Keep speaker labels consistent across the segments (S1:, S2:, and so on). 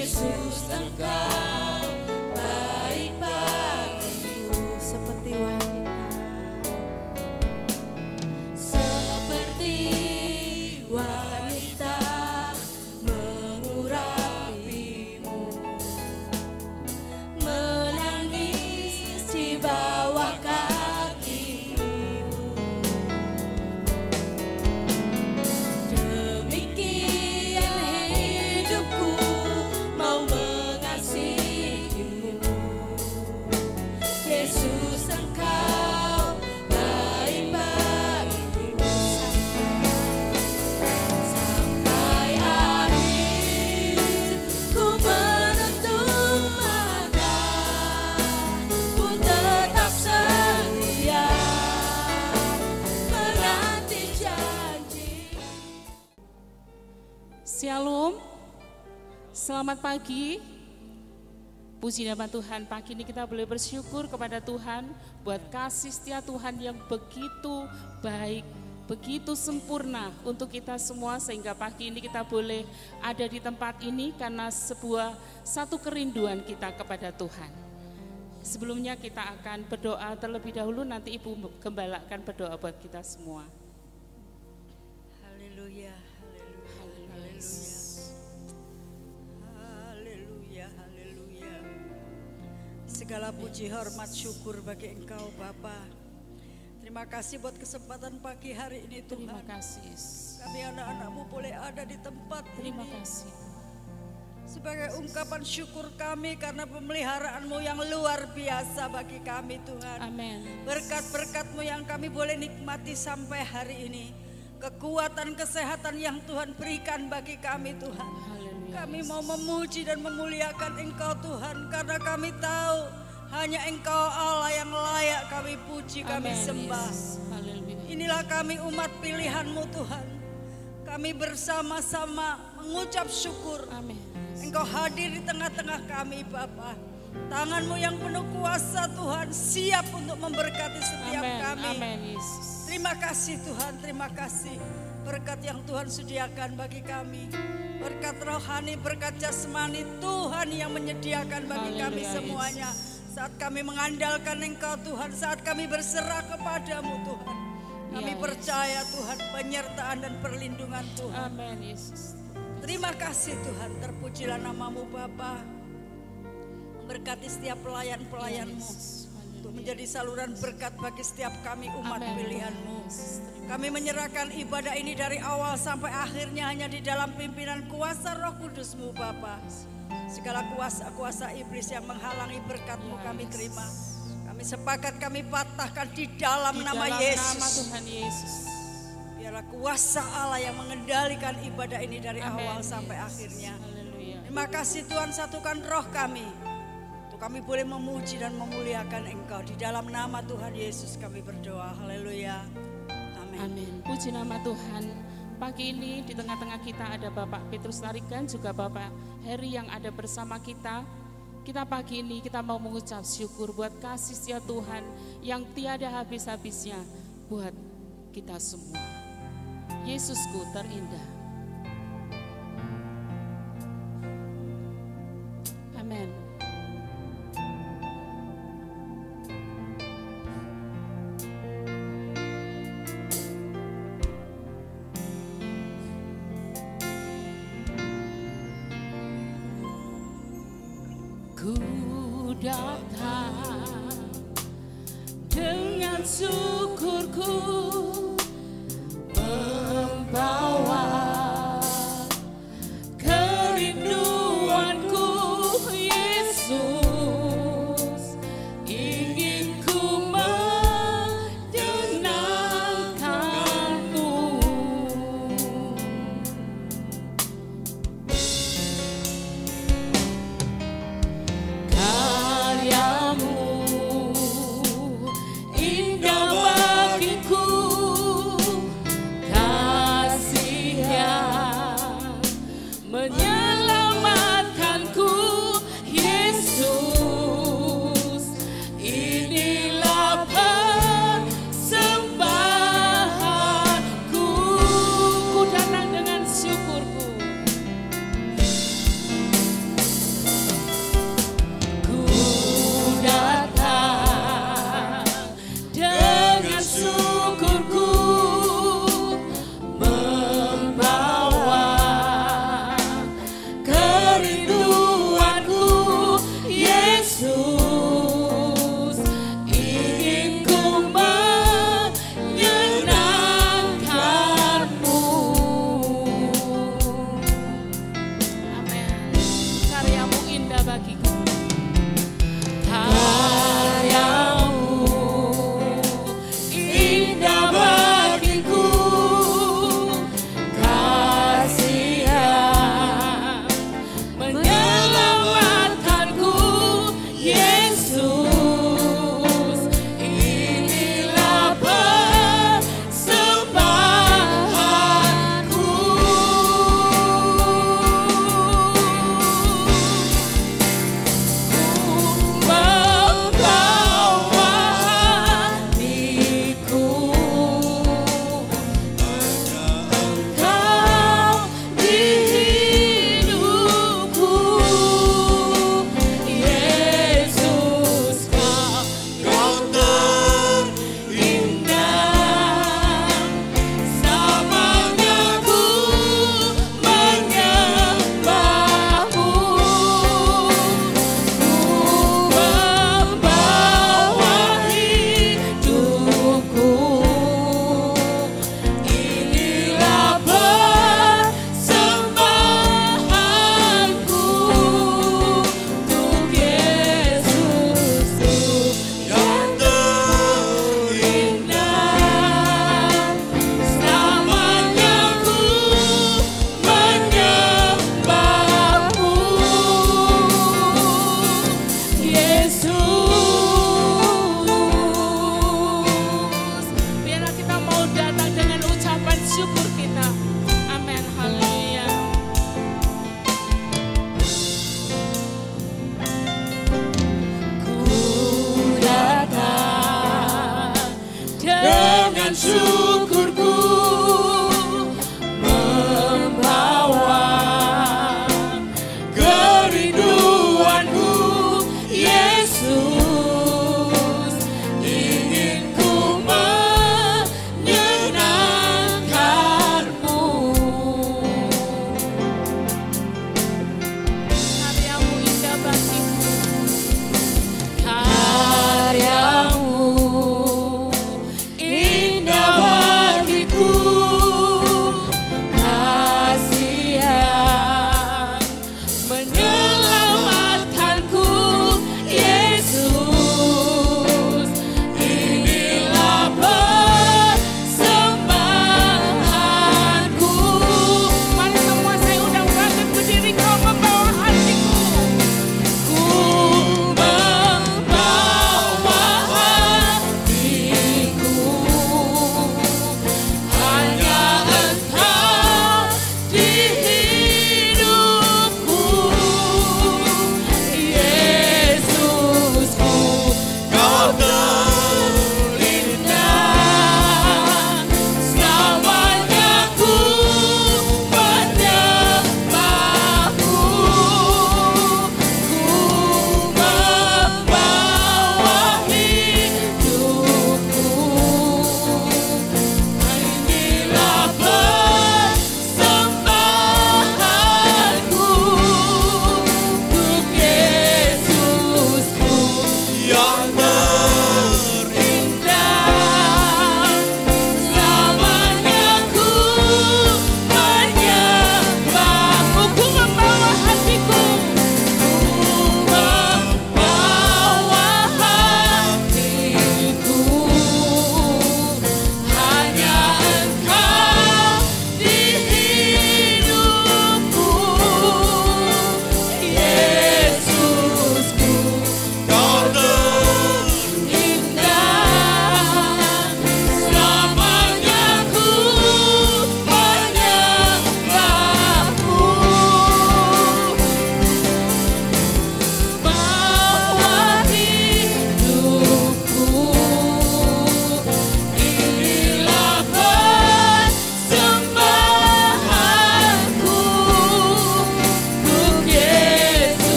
S1: Yesus Engkau baik bagiku seperti wanita, seperti wanita mengurapimu, menangis di bawah kakimu. Demikian hidupku mau mengasihimu, Yesus Engkau baik bagiku sampai akhir ku menutup mata, ku tetap setia menanti janji.
S2: Shalom, selamat pagi. Puji nama Tuhan, pagi ini kita boleh bersyukur kepada Tuhan buat kasih setia Tuhan yang begitu baik, begitu sempurna untuk kita semua, sehingga pagi ini kita boleh ada di tempat ini karena satu kerinduan kita kepada Tuhan. Sebelumnya kita akan berdoa terlebih dahulu, nanti Ibu Gembala akan berdoa buat kita semua.
S3: Haleluya, haleluya, haleluya, haleluya, haleluya. Segala puji, hormat, syukur bagi Engkau Bapa. Terima kasih buat kesempatan pagi hari ini Tuhan.
S2: Terima kasih Yesus.
S3: Kami anak-anak-Mu boleh ada di tempat
S2: Terima
S3: ini
S2: kasih.
S3: sebagai ungkapan syukur kami karena pemeliharaan-Mu yang luar biasa bagi kami Tuhan.
S2: Amin.
S3: Berkat-berkat-Mu yang kami boleh nikmati sampai hari ini. Kekuatan kesehatan yang Tuhan berikan bagi kami Tuhan.
S2: Haleluya.
S3: Kami mau memuji dan memuliakan Engkau Tuhan, karena kami tahu hanya Engkau Allah yang layak kami puji, kami
S2: Amin,
S3: sembah.
S2: Yesus. Haleluya.
S3: Inilah kami umat pilihan-Mu Tuhan. Kami bersama-sama mengucap syukur.
S2: Amin.
S3: Engkau hadir di tengah-tengah kami Bapa. Tangan-Mu yang penuh kuasa Tuhan siap untuk memberkati setiap
S2: Amin.
S3: kami.
S2: Amin Yesus.
S3: Terima kasih Tuhan, terima kasih. Berkat yang Tuhan sediakan bagi kami. Berkat rohani, berkat jasmani Tuhan yang menyediakan bagi kami
S2: Haleluya,
S3: semuanya. Saat kami mengandalkan Engkau Tuhan, saat kami berserah kepadamu Tuhan. Kami
S2: Ya,
S3: percaya Tuhan penyertaan dan perlindungan Tuhan.
S2: Amin Yesus.
S3: Terima kasih Tuhan, terpujilah nama-Mu Bapa. Memberkati setiap pelayan-pelayan-Mu. Untuk menjadi saluran berkat bagi setiap kami umat
S2: Amin.
S3: pilihan-Mu. Kami menyerahkan ibadah ini dari awal sampai akhirnya hanya di dalam pimpinan kuasa Roh Kudus-Mu Bapa. Segala kuasa-kuasa iblis yang menghalangi berkat-Mu kami terima. Kami sepakat, kami patahkan di dalam nama Yesus.
S2: Nama Tuhan Yesus.
S3: Biarlah kuasa Allah yang mengendalikan ibadah ini dari
S2: Amin,
S3: awal sampai
S2: Yesus.
S3: akhirnya.
S2: Haleluya.
S3: Terima kasih Tuhan, satukan roh kami. Untuk kami boleh memuji dan memuliakan Engkau. Di dalam nama Tuhan Yesus kami berdoa. Haleluya. Amin.
S2: Amin. Puji nama Tuhan. Pagi ini di tengah-tengah kita ada Bapak Petrus Tarigan, juga Bapak Heri yang ada bersama kita. Kita pagi ini kita mau mengucap syukur buat kasih setia Tuhan yang tiada habis-habisnya buat kita semua. Yesusku terindah. Amin. Ku datang dengan syukurku, membawa kerinduanku, Yesus. Ingin ku menyenangkanmu. Karyamu indah bagiku, kasih-Nya menyelamatkanku, Yesus. Inilah persembahanku, ku datang dengan syukurku.
S1: kerinduanku, Yesus, ingin ku menyenangkanmu.
S2: Amin. Karyamu indah bagiku.
S1: Karyamu indah bagiku, kasih yang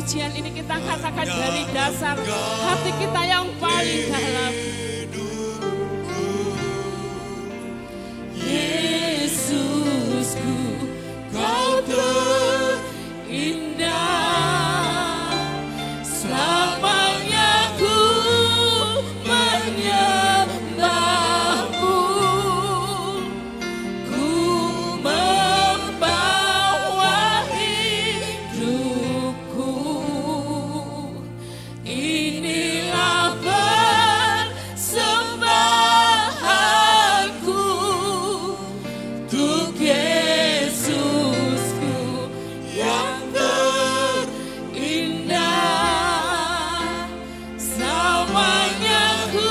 S2: pujian ini kita katakan dari dasar hati kita yang paling dalam. Yesusku, Kau terindah, selamanya ku menyembahmu, ku membawa hidupku. Inilah persembahanku untuk Yesusku yang terindah, selamanya ku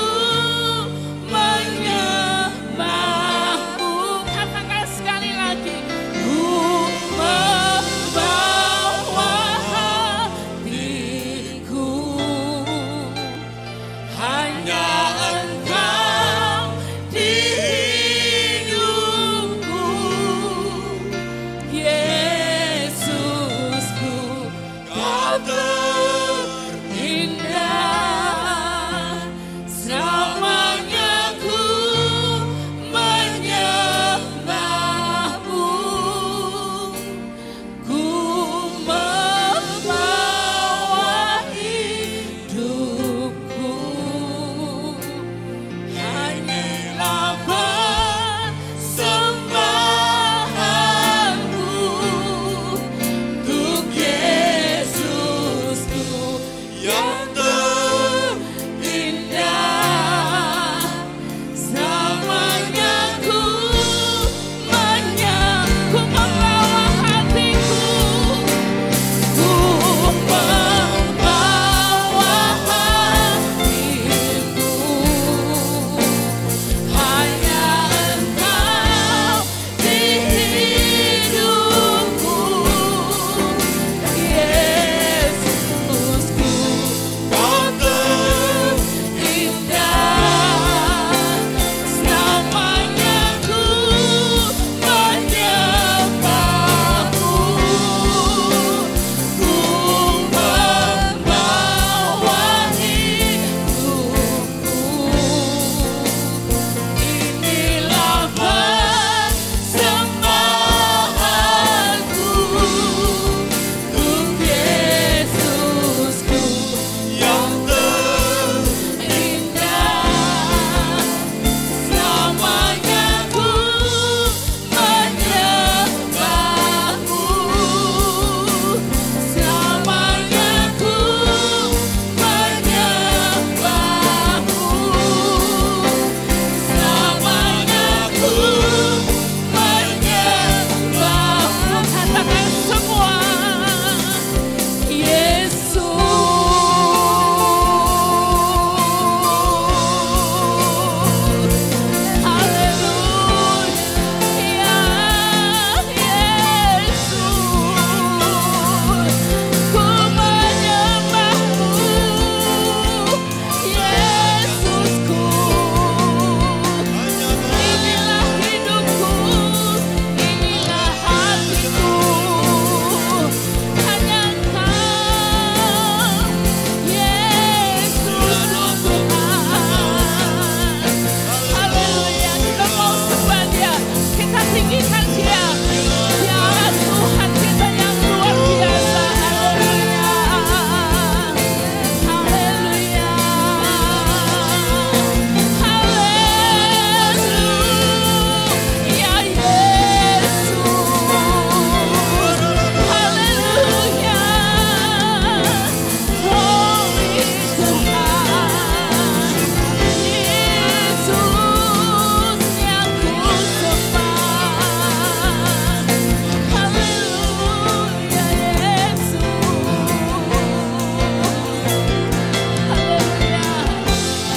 S2: menyembahmu. Katakan sekali lagi, ku membawa hatiku, hanya Engkau di hidupku. Yesusku, Kau terindah, selamanya ku menyembahmu, ku membawa hidupku, hanyalah persembahanku untuk Yesusku yang terindah, selamanya ku membawa hatiku, ku membawa hatiku, hanya Engkau di hidupku. Yesusku, Kau terindah, selamanya ku menyembahmu, ku membawa hidupku. Inilah persembahanku untuk Yesusku yang terindah, selamanya ku menyembahmu, selamanya ku menyembahmu, selamanya ku menyembahmu. Katakan semua, Yesus. Haleluya, Yesus, ku menyembahmu, Yesusku. Inilah hidupku, inilah hatiku, hanya Engkau, Yesus Tuhan. Haleluya, kita mau sembah Dia, kita tinggikan Dia. Dia Tuhan kita yang luar biasa. Haleluya, haleluya, haleluya, Yesus. Haleluya, glory Tuhan. Yesus yang ku sembah. Haleluya, Yesus. Haleluya,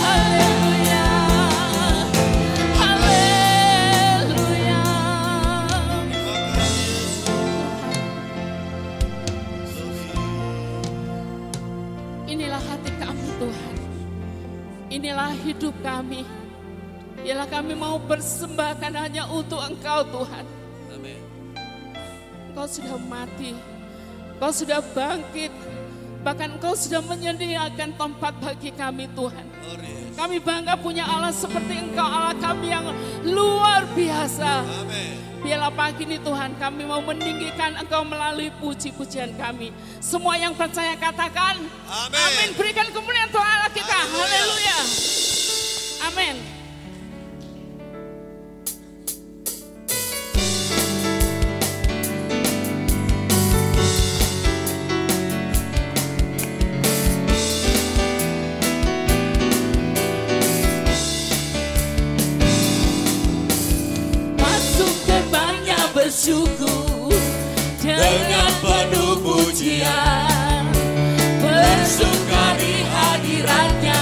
S2: haleluya, haleluya. Inilah hati kami Tuhan, inilah hidup kami. Ialah kami mau persembahkan hanya untuk Engkau Tuhan. Engkau sudah mati, Engkau sudah bangkit, Bahkan Engkau sudah menyediakan tempat bagi kami Tuhan. Kami bangga punya Allah seperti Engkau, Allah kami yang luar biasa. Biarlah pagi ini Tuhan kami mau meninggikan Engkau melalui puji-pujian kami. Semua yang percaya katakan amin. Berikan kemuliaan Tuhan Allah kita. Haleluya. Amin.
S1: Bersyukur dengan penuh pujian, bersukari hadiratnya,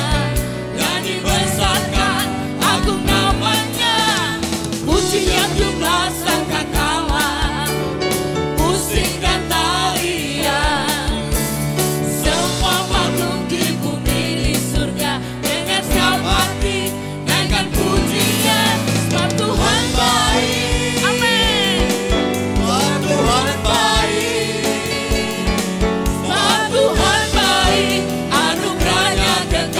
S1: nyanyi besarkan agung namanya. Pujian jumlah sangkakala, musik dan tarian, semua makhluk di bumi di surga dengan siap hati dengan pujian. Sebab Tuhan baik. Tuhan baik, anugerahnya kekal.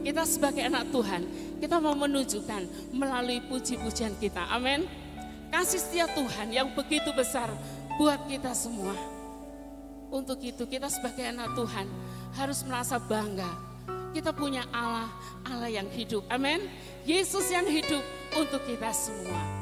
S2: Kita sebagai anak Tuhan, kita mau menunjukkan melalui puji-pujian kita. Amin. Kasih setia Tuhan yang begitu besar buat kita semua. Untuk itu kita sebagai anak Tuhan harus merasa bangga. Kita punya Allah, Allah yang hidup. Amin. Yesus yang hidup untuk kita semua.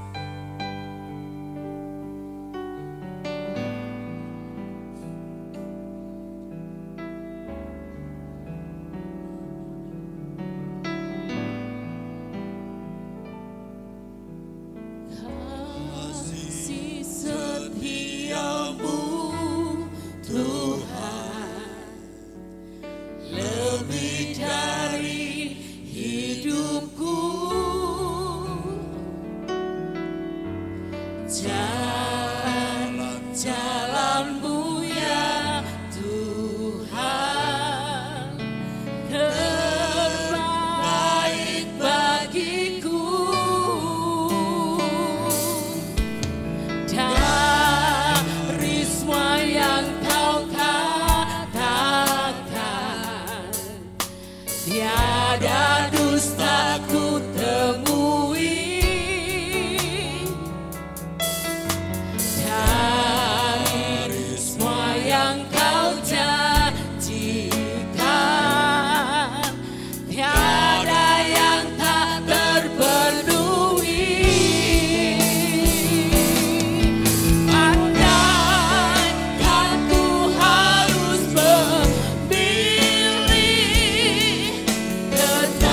S1: Tetap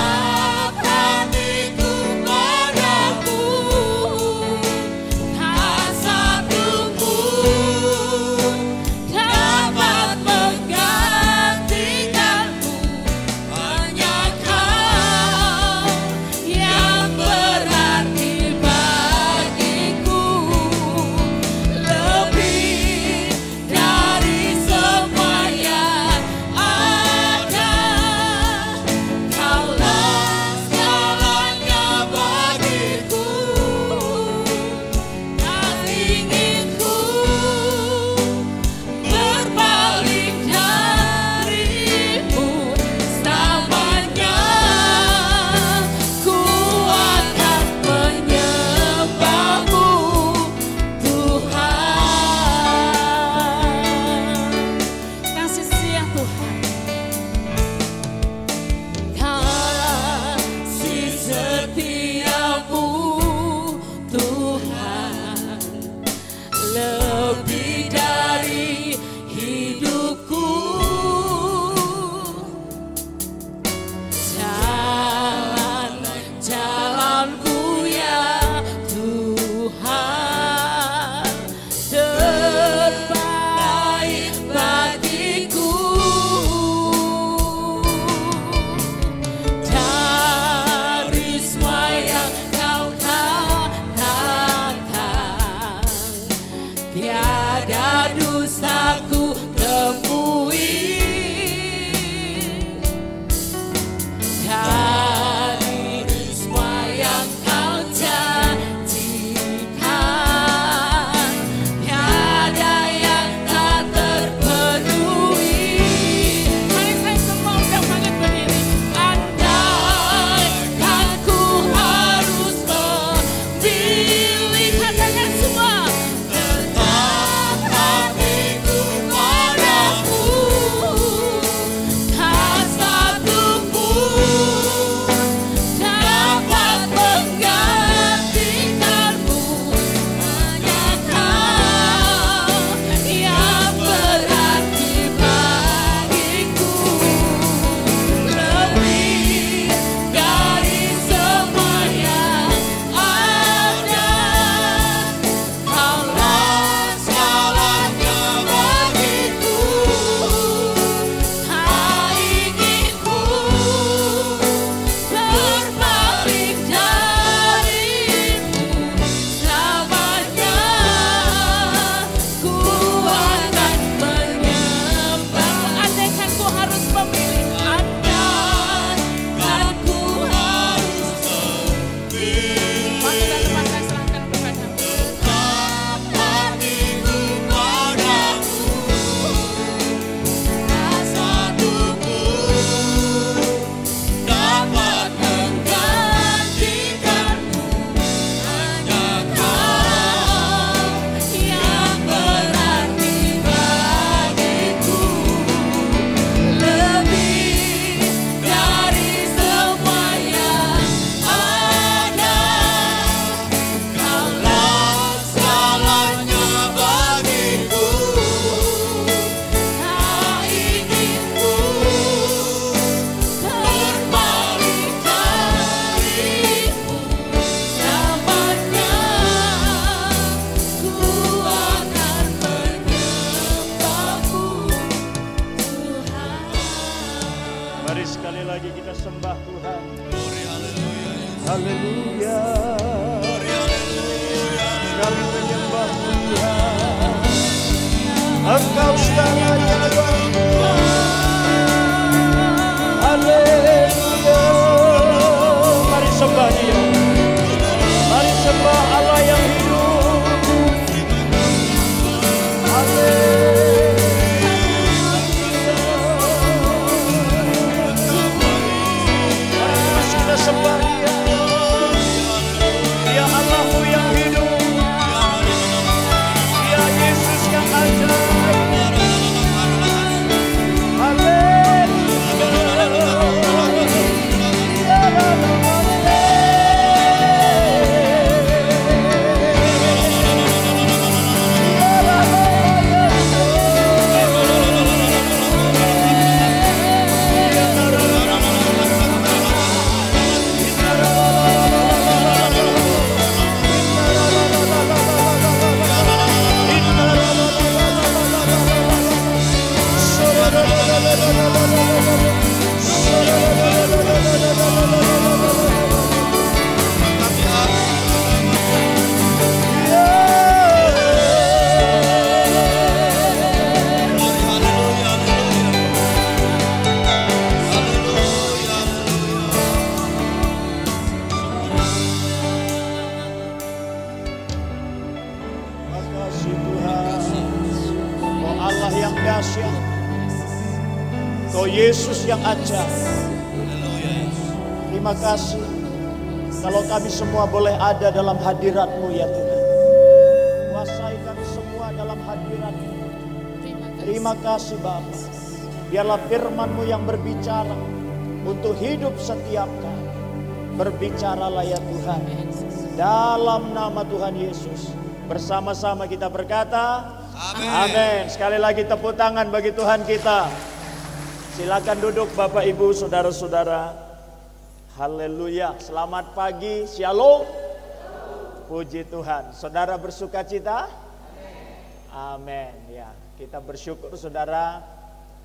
S4: sembah Tuhan. Haleluya. Kami menyembah Tuhan. Engkau segalanya Tuhan. Haleluya. Mari sembah Dia. Mari sembah Allah yang hidup. Haleluya. Mari kita sembah Dia. Dia Allahmu yang hidup. Dia Yesus yang ajaib. Kau Yesus yang ajaib. Terima kasih kalau kami semua boleh ada dalam hadirat-Mu ya Tuhan. Kuasai kami semua dalam hadirat-Mu. Terima kasih Bapa. Biarlah firman-Mu yang berbicara untuk hidup setiap kami. Berbicaralah ya Tuhan. Dalam nama Tuhan Yesus. Bersama-sama kita berkata amin. Sekali lagi tepuk tangan bagi Tuhan kita. Silakan duduk Bapak Ibu Saudara-saudara. Haleluya. Selamat pagi. Shalom. Puji Tuhan. Saudara bersuka cita? Amin. Ya, kita bersyukur saudara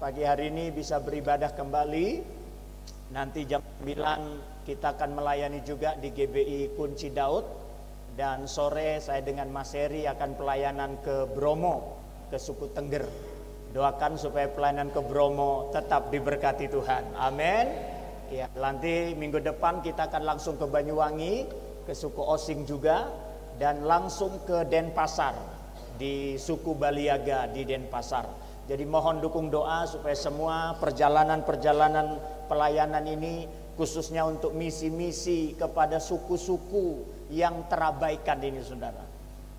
S4: pagi hari ini bisa beribadah kembali. Nanti jam 9 kita akan melayani juga di GBI Kunci Daud. Dan sore saya dengan Mas Heri akan pelayanan ke Bromo, ke suku Tengger. Doakan supaya pelayanan ke Bromo tetap diberkati Tuhan. Amin. Ya, nanti minggu depan kita akan langsung ke Banyuwangi, ke suku Osing juga, dan langsung ke Denpasar di suku Baliaga di Denpasar. Jadi mohon dukung doa supaya semua perjalanan-perjalanan pelayanan ini khususnya untuk misi-misi kepada suku-suku yang terabaikan ini saudara.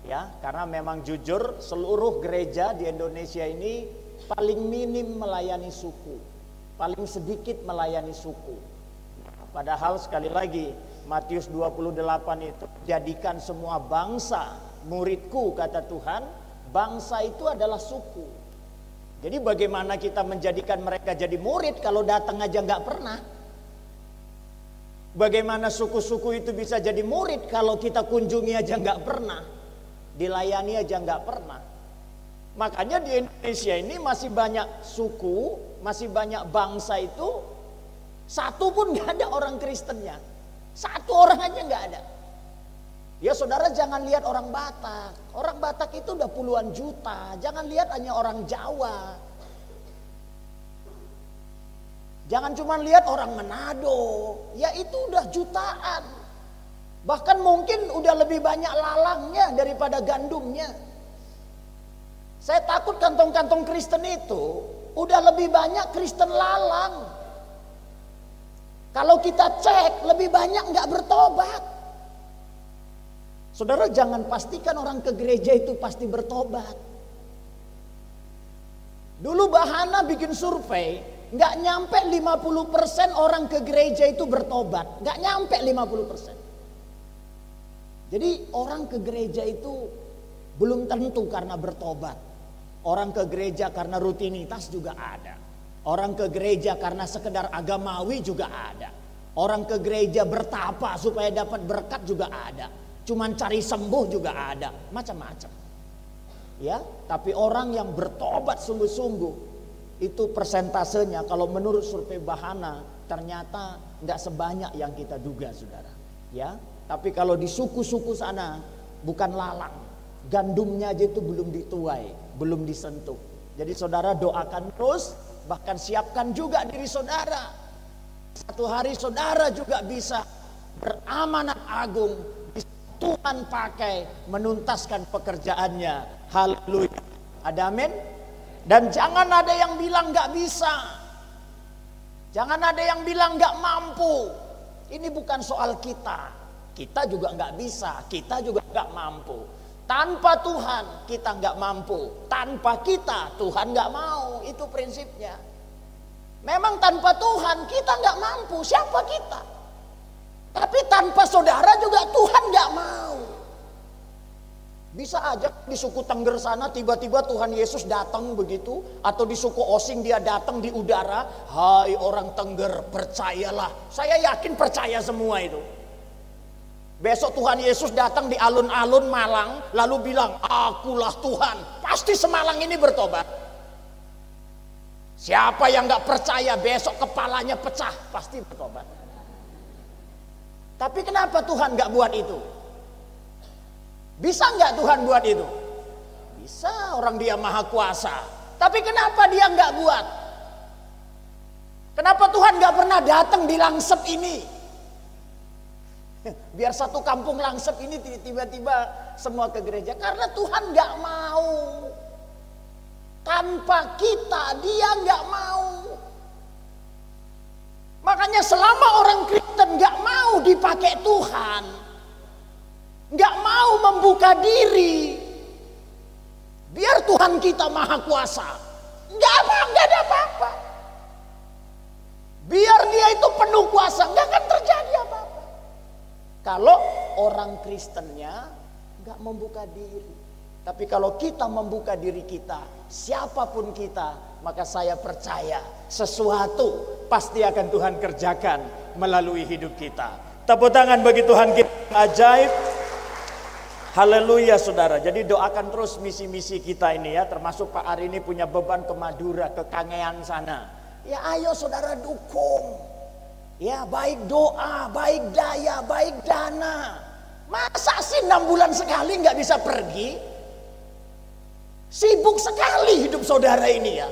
S4: Ya, karena memang jujur seluruh gereja di Indonesia ini paling minim melayani suku, paling sedikit melayani suku. Padahal sekali lagi Matius 28 itu jadikan semua bangsa muridku kata Tuhan. Bangsa itu adalah suku. Jadi bagaimana kita menjadikan mereka jadi murid kalau datang aja nggak pernah? Bagaimana suku-suku itu bisa jadi murid kalau kita kunjungi aja nggak pernah? Dilayani aja nggak pernah. Makanya di Indonesia ini masih banyak suku, masih banyak bangsa itu satu pun nggak ada orang Kristennya, satu orang aja nggak ada. Ya saudara jangan lihat orang Batak itu udah puluhan juta, jangan lihat hanya orang Jawa, jangan cuma lihat orang Manado, ya itu udah jutaan, bahkan mungkin udah lebih banyak lalangnya daripada gandumnya. Saya takut kantong-kantong Kristen itu udah lebih banyak Kristen lalang. Kalau kita cek lebih banyak nggak bertobat. Saudara jangan pastikan orang ke gereja itu pasti bertobat. Dulu Bahana bikin survei, nggak nyampe 50% orang ke gereja itu bertobat, nggak nyampe 50%. Jadi orang ke gereja itu belum tentu karena bertobat. Orang ke gereja karena rutinitas juga ada. Orang ke gereja karena sekedar agamawi juga ada. Orang ke gereja bertapa supaya dapat berkat juga ada. Cuman cari sembuh juga ada. Macam-macam. Ya, tapi orang yang bertobat sungguh-sungguh itu persentasenya kalau menurut survei Bahana ternyata nggak sebanyak yang kita duga, saudara. Ya, tapi kalau di suku-suku sana bukan lalang, gandumnya aja itu belum dituai, belum disentuh. Jadi saudara doakan terus, bahkan siapkan juga diri saudara. Satu hari saudara juga bisa beramanat agung, Tuhan pakai menuntaskan pekerjaannya. Haleluya. Ada amin? Dan jangan ada yang bilang nggak bisa. Jangan ada yang bilang nggak mampu. Ini bukan soal kita. Kita juga nggak bisa, kita juga nggak mampu. Tanpa Tuhan kita nggak mampu. Tanpa kita Tuhan nggak mau. Itu prinsipnya. Memang tanpa Tuhan kita nggak mampu. Siapa kita? Tapi tanpa saudara juga Tuhan nggak mau. Bisa aja di suku Tengger sana tiba-tiba Tuhan Yesus datang begitu. Atau di suku Osing dia datang di udara. Hai orang Tengger, percayalah. Saya yakin percaya semua itu. Besok Tuhan Yesus datang di alun-alun Malang. Lalu bilang, akulah Tuhan. Pasti Semalang ini bertobat. Siapa yang gak percaya besok kepalanya pecah, pasti bertobat. Tapi kenapa Tuhan gak buat itu? Bisa gak Tuhan buat itu? Bisa, orang Dia Maha Kuasa. Tapi kenapa Dia gak buat? Kenapa Tuhan gak pernah datang di Langsep ini? Biar satu kampung Langsep ini tiba-tiba semua ke gereja. Karena Tuhan gak mau. Tanpa kita Dia gak mau. Makanya selama orang Kristen gak mau dipakai Tuhan, gak mau membuka diri, biar Tuhan kita Maha Kuasa, gak ada apa-apa. Biar Dia itu penuh kuasa, gak akan terjadi apa-apa. Kalau orang Kristennya gak membuka diri. Tapi kalau kita membuka diri kita, siapapun kita, maka saya percaya sesuatu pasti akan Tuhan kerjakan melalui hidup kita. Tepuk tangan bagi Tuhan kita yang ajaib. Haleluya saudara. Jadi doakan terus misi-misi kita ini ya. Termasuk Pak Ari ini punya beban ke Madura, ke Kangean sana. Ya ayo saudara dukung. Ya baik doa, baik daya, baik dana. Masa sih 6 bulan sekali nggak bisa pergi? Sibuk sekali hidup saudara ini ya.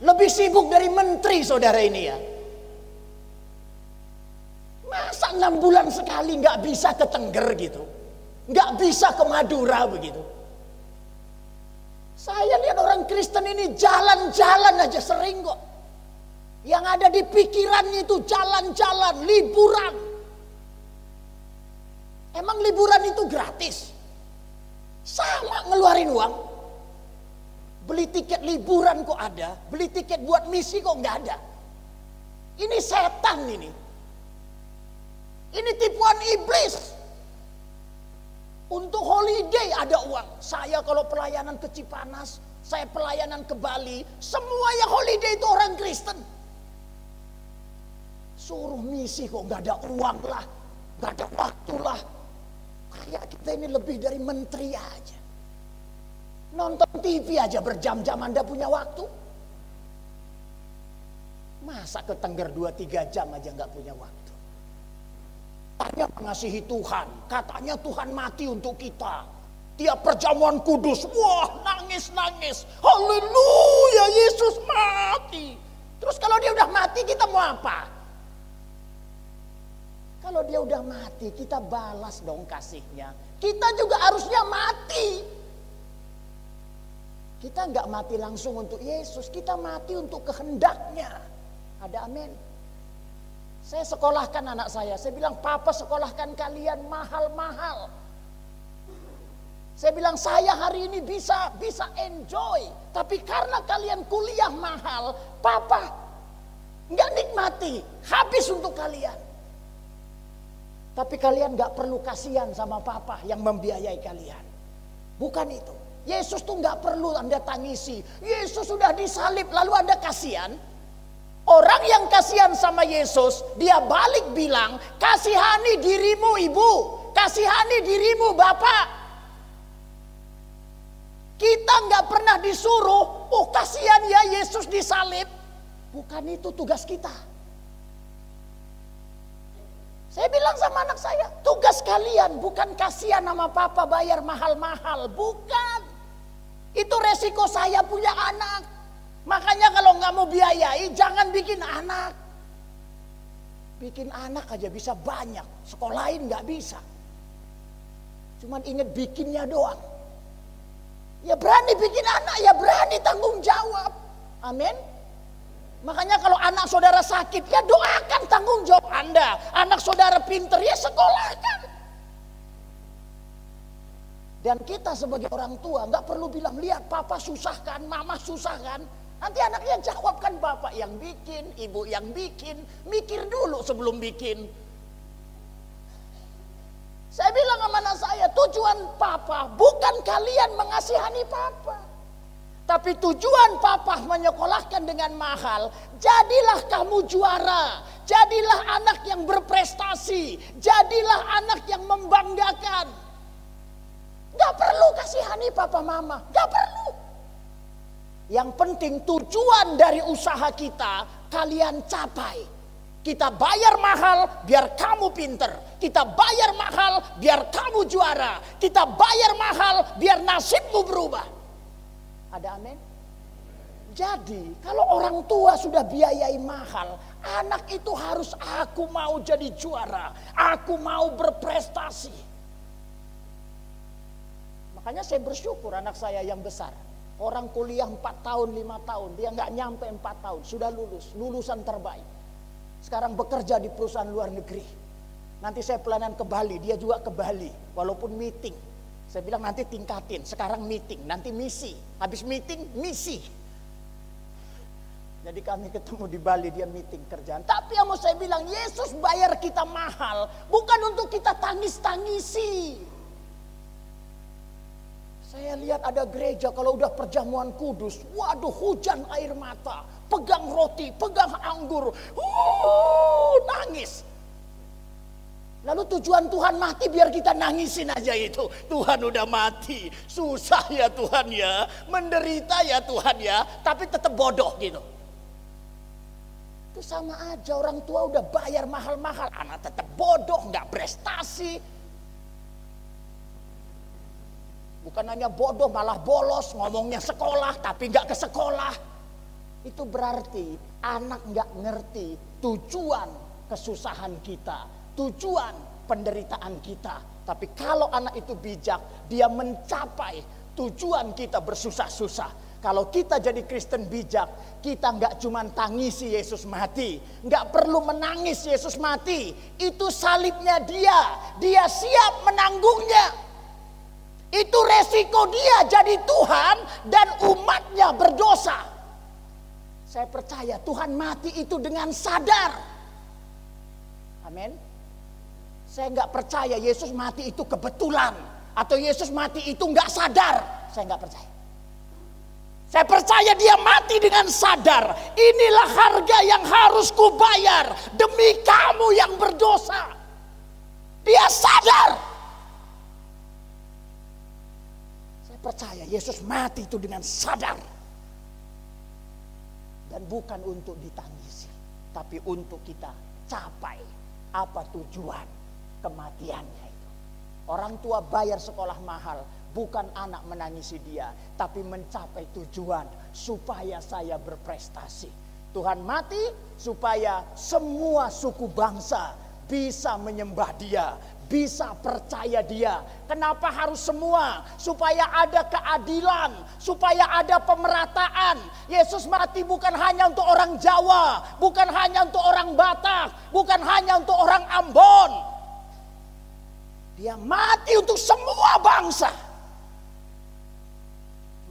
S4: Lebih sibuk dari menteri saudara ini ya. Masa 6 bulan sekali nggak bisa ke Tengger gitu, nggak bisa ke Madura begitu. Saya lihat orang Kristen ini jalan-jalan aja sering kok. Yang ada di pikirannya itu jalan-jalan, liburan. Emang liburan itu gratis? Sama ngeluarin uang. Beli tiket liburan kok ada, beli tiket buat misi kok nggak ada. Ini setan ini. Ini tipuan iblis. Untuk holiday ada uang. Saya kalau pelayanan ke Cipanas, saya pelayanan ke Bali, semua yang holiday itu orang Kristen. Suruh misi kok nggak ada uang lah, nggak ada waktu lah. Kayak kita ini lebih dari menteri aja. Nonton TV aja berjam-jam Anda punya waktu. Masa ke Tengger 2-3 jam aja nggak punya waktu. Katanya mengasihi Tuhan, katanya Tuhan mati untuk kita. Tiap perjamuan kudus, wah nangis-nangis. Haleluya, Yesus mati. Terus kalau Dia udah mati kita mau apa? Kalau Dia udah mati kita balas dong kasihnya. Kita juga harusnya mati. Kita nggak mati langsung untuk Yesus, kita mati untuk kehendaknya. Ada amin. Saya sekolahkan anak saya bilang papa sekolahkan kalian mahal-mahal. Saya bilang saya hari ini bisa enjoy, tapi karena kalian kuliah mahal, papa nggak nikmati, habis untuk kalian. Tapi kalian nggak perlu kasihan sama papa yang membiayai kalian. Bukan itu. Yesus tuh nggak perlu Anda tangisi. Yesus sudah disalib lalu Anda kasihan. Orang yang kasihan sama Yesus, dia balik bilang, kasihani dirimu ibu, kasihani dirimu bapak. Kita nggak pernah disuruh, oh kasihan ya Yesus disalib. Bukan itu tugas kita. bilang sama anak saya, tugas kalian bukan kasihan sama papa bayar mahal-mahal. Bukan. Itu resiko saya punya anak. Makanya kalau nggak mau biayai, jangan bikin anak. Bikin anak aja bisa banyak, sekolahin nggak bisa. Cuman inget bikinnya doang. Ya berani bikin anak, ya berani tanggung jawab. Amin. Makanya kalau anak saudara sakit, ya doakan tanggung jawab Anda. Anak saudara pinter, ya sekolahkan. Dan kita sebagai orang tua nggak perlu bilang, lihat papa susah kan, mama susah kan. Nanti anaknya jawab, kan bapak yang bikin, ibu yang bikin. Mikir dulu sebelum bikin. Saya bilang sama anak saya, tujuan papa bukan kalian mengasihani papa. Tapi tujuan papa menyekolahkan dengan mahal. Jadilah kamu juara. Jadilah anak yang berprestasi. Jadilah anak yang membanggakan. Gak perlu kasihani papa mama. Gak perlu. Yang penting tujuan dari usaha kita kalian capai. Kita bayar mahal biar kamu pinter. Kita bayar mahal biar kamu juara. Kita bayar mahal biar nasibmu berubah. Ada amin? Jadi kalau orang tua sudah biayai mahal, anak itu harus, aku mau jadi juara. Aku mau berprestasi. Makanya saya bersyukur anak saya yang besar. Orang kuliah 4 tahun, 5 tahun. Dia nggak nyampe 4 tahun. Sudah lulus. Lulusan terbaik. Sekarang bekerja di perusahaan luar negeri. Nanti saya pelayanan ke Bali, dia juga ke Bali. Walaupun meeting. Saya bilang nanti tingkatin, sekarang meeting, nanti misi. Habis meeting, misi. Jadi kami ketemu di Bali, dia meeting kerjaan. Tapi yang mau saya bilang, Yesus bayar kita mahal. Bukan untuk kita tangis-tangisi. Saya lihat ada gereja kalau udah perjamuan kudus. Waduh, hujan air mata. Pegang roti, pegang anggur. Nangis. Lalu tujuan Tuhan mati biar kita nangisin aja itu. Tuhan udah mati. Susah ya Tuhan ya. Menderita ya Tuhan ya. Tapi tetap bodoh gitu. Itu sama aja, orang tua udah bayar mahal-mahal. Anak tetap bodoh, gak prestasi. Bukan hanya bodoh, malah bolos. Ngomongnya sekolah tapi gak ke sekolah. Itu berarti anak gak ngerti tujuan kesusahan kita, tujuan penderitaan kita. Tapi kalau anak itu bijak, dia mencapai tujuan kita bersusah-susah. Kalau kita jadi Kristen bijak, kita gak cuma tangisi Yesus mati. Gak perlu menangis Yesus mati. Itu salibnya dia siap menanggungnya. Itu resiko dia jadi Tuhan dan umatnya berdosa. Saya percaya Tuhan mati itu dengan sadar. Amin. Saya nggak percaya Yesus mati itu kebetulan. Atau Yesus mati itu nggak sadar. Saya nggak percaya. Saya percaya dia mati dengan sadar. Inilah harga yang harus kubayar demi kamu yang berdosa. Dia sadar. Saya percaya Yesus mati itu dengan sadar. Dan bukan untuk ditangisi, tapi untuk kita capai apa tujuan kematiannya itu. Orang tua bayar sekolah mahal, bukan anak menangisi dia, tapi mencapai tujuan supaya saya berprestasi. Tuhan mati supaya semua suku bangsa bisa menyembah dia, bisa percaya dia. Kenapa harus semua? Supaya ada keadilan, supaya ada pemerataan. Yesus mati bukan hanya untuk orang Jawa, bukan hanya untuk orang Batak, bukan hanya untuk orang Ambon. Dia mati untuk semua bangsa.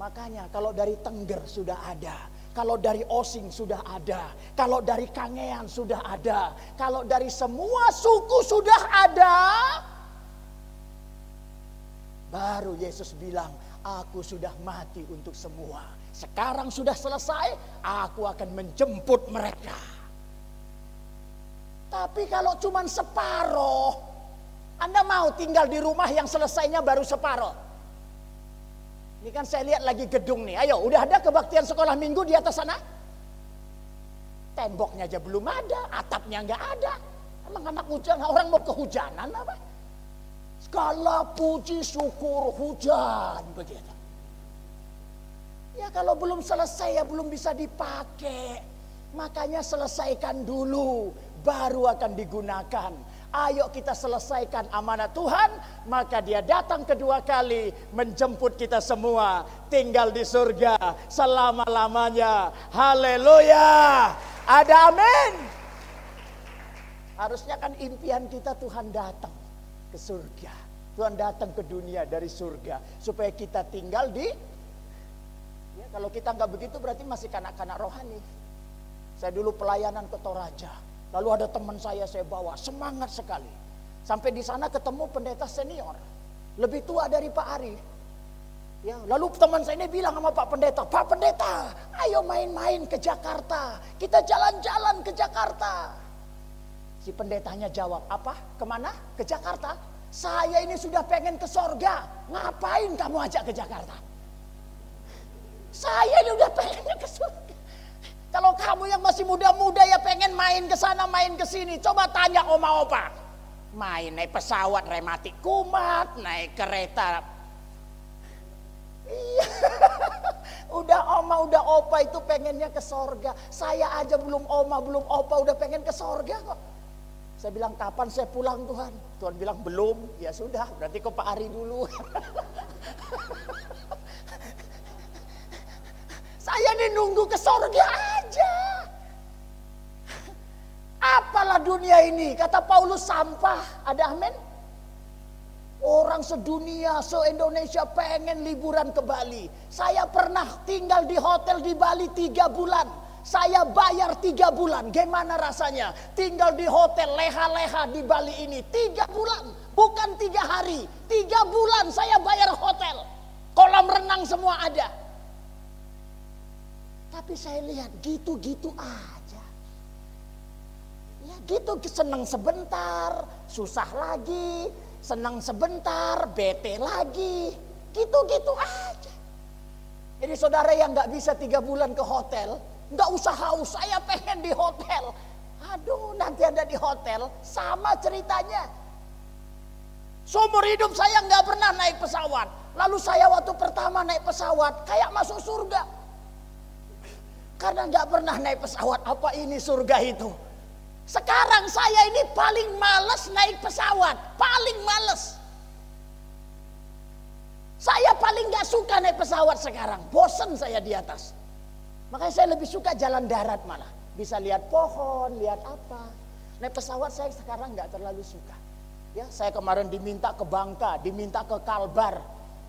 S4: Makanya kalau dari Tengger sudah ada, kalau dari Osing sudah ada, kalau dari Kangean sudah ada, kalau dari semua suku sudah ada, baru Yesus bilang, aku sudah mati untuk semua. Sekarang sudah selesai, aku akan menjemput mereka. Tapi kalau cuma separuh, Anda mau tinggal di rumah yang selesainya baru separuh? Ini kan saya lihat lagi gedung nih. Ayo, udah ada kebaktian sekolah minggu di atas sana? Temboknya aja belum ada, atapnya nggak ada. Emang anak hujan, orang mau kehujanan apa? Segala puji syukur hujan begitu. Ya kalau belum selesai ya belum bisa dipakai. Makanya selesaikan dulu, baru akan digunakan. Ayo kita selesaikan amanat Tuhan, maka dia datang kedua kali menjemput kita semua tinggal di surga selama-lamanya. Haleluya. Ada amin. Harusnya kan impian kita Tuhan datang ke surga. Tuhan datang ke dunia dari surga supaya kita tinggal di. Ya, kalau kita nggak begitu berarti masih kanak-kanak rohani. Saya dulu pelayanan ke Toraja. Lalu ada teman saya bawa, semangat sekali. Sampai di sana ketemu pendeta senior, lebih tua dari Pak Ari. Ya, lalu teman saya ini bilang sama Pak Pendeta, ayo main-main ke Jakarta. Kita jalan-jalan ke Jakarta. Si pendetanya jawab, apa? Kemana? Ke Jakarta? Saya ini sudah pengen ke sorga. Ngapain kamu ajak ke Jakarta? Saya ini udah pengen ke surga. Kalau kamu yang masih muda-muda ya pengen main ke sana, main ke sini. Coba tanya oma opa. Main naik pesawat rematik kumat, naik kereta. Iya. Udah oma, udah opa itu pengennya ke sorga. Saya aja belum oma, belum opa udah pengen ke sorga kok. Saya bilang kapan saya pulang Tuhan? Tuhan bilang belum. Ya sudah, berarti ke Pak Ari dulu. Saya ini nunggu ke sorga aja. Apalah dunia ini, kata Paulus sampah. Ada amin? Orang sedunia, se-Indonesia pengen liburan ke Bali. Saya pernah tinggal di hotel di Bali 3 bulan. Saya bayar 3 bulan. Gimana rasanya? Tinggal di hotel leha-leha di Bali ini 3 bulan. Bukan 3 hari. 3 bulan saya bayar hotel. Kolam renang semua ada. Tapi saya lihat gitu-gitu aja. Ya gitu, senang sebentar, susah lagi, senang sebentar, bete lagi. Gitu-gitu aja. Jadi saudara yang gak bisa 3 bulan ke hotel, gak usah haus, saya pengen di hotel. Aduh, nanti ada di hotel, sama ceritanya. Seumur hidup saya gak pernah naik pesawat. Lalu saya waktu pertama naik pesawat, kayak masuk surga. Karena gak pernah naik pesawat, apa ini surga itu? Sekarang saya ini paling males naik pesawat, paling males. Saya paling gak suka naik pesawat sekarang, bosen saya di atas. Makanya saya lebih suka jalan darat malah. Bisa lihat pohon, lihat apa. Naik pesawat saya sekarang gak terlalu suka. Ya, saya kemarin diminta ke Bangka, diminta ke Kalbar,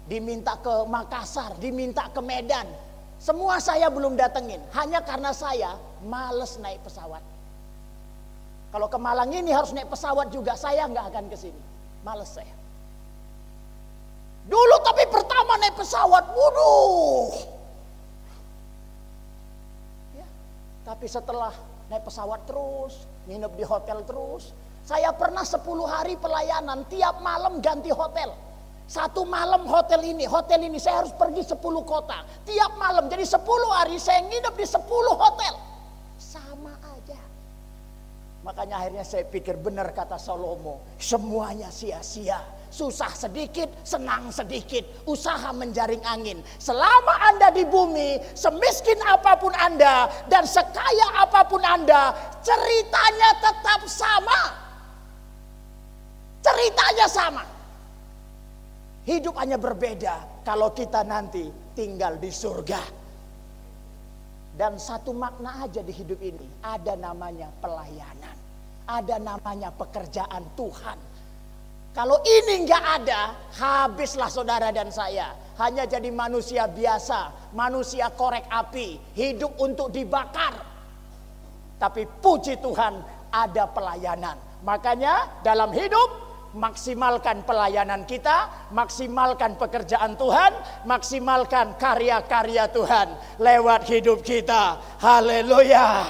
S4: diminta ke Makassar, diminta ke Medan. Semua saya belum datengin, hanya karena saya males naik pesawat. Kalau ke Malang ini harus naik pesawat juga, saya nggak akan ke sini, males saya. Dulu tapi pertama naik pesawat, waduh. Ya, tapi setelah naik pesawat terus, nginep di hotel terus, saya pernah 10 hari pelayanan, tiap malam ganti hotel. 1 malam hotel ini, saya harus pergi 10 kota. Tiap malam, jadi 10 hari saya nginep di 10 hotel. Sama aja. Makanya akhirnya saya pikir benar kata Salomo, semuanya sia-sia. Susah sedikit, senang sedikit. Usaha menjaring angin. Selama Anda di bumi, semiskin apapun Anda dan sekaya apapun Anda, ceritanya tetap sama. Ceritanya sama. Hidup hanya berbeda kalau kita nanti tinggal di surga. Dan satu makna aja di hidup ini, ada namanya pelayanan. Ada namanya pekerjaan Tuhan. Kalau ini nggak ada, habislah saudara dan saya. Hanya jadi manusia biasa, manusia korek api, hidup untuk dibakar. Tapi puji Tuhan ada pelayanan. Makanya dalam hidup, maksimalkan pelayanan kita, maksimalkan pekerjaan Tuhan, maksimalkan karya-karya Tuhan lewat hidup kita. Haleluya.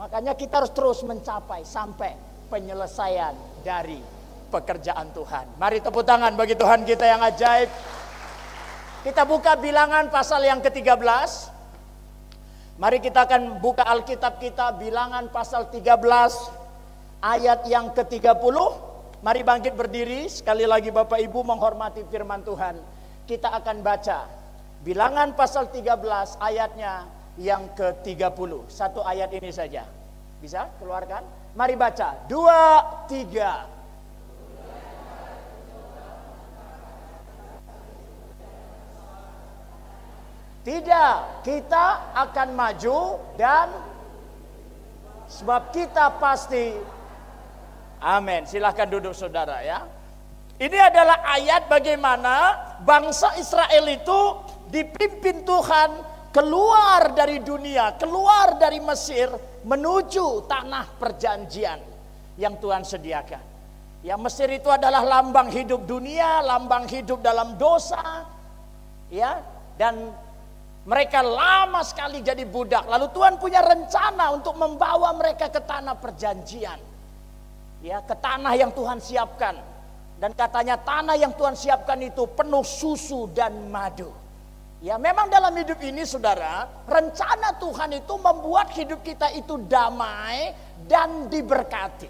S4: Makanya kita harus terus mencapai sampai penyelesaian dari pekerjaan Tuhan. Mari tepuk tangan bagi Tuhan kita yang ajaib. Kita buka Bilangan pasal yang ke-13. Mari kita akan buka Alkitab kita, Bilangan pasal 13. ayat yang ke-30. Mari bangkit berdiri. Sekali lagi Bapak Ibu menghormati firman Tuhan. Kita akan baca Bilangan pasal 13 ayatnya yang ke-30. Satu ayat ini saja. Bisa keluarkan? Mari baca. 2, 3. Tidak, kita akan maju dan sebab kita pasti. Amin. Silahkan duduk saudara ya. Ini adalah ayat bagaimana bangsa Israel itu dipimpin Tuhan keluar dari dunia, keluar dari Mesir menuju tanah perjanjian yang Tuhan sediakan. Ya, Mesir itu adalah lambang hidup dunia, lambang hidup dalam dosa. Ya, dan mereka lama sekali jadi budak. Lalu Tuhan punya rencana untuk membawa mereka ke tanah perjanjian. Ya, ke tanah yang Tuhan siapkan. Dan katanya tanah yang Tuhan siapkan itu penuh susu dan madu. Ya, memang dalam hidup ini saudara, rencana Tuhan itu membuat hidup kita itu damai dan diberkati.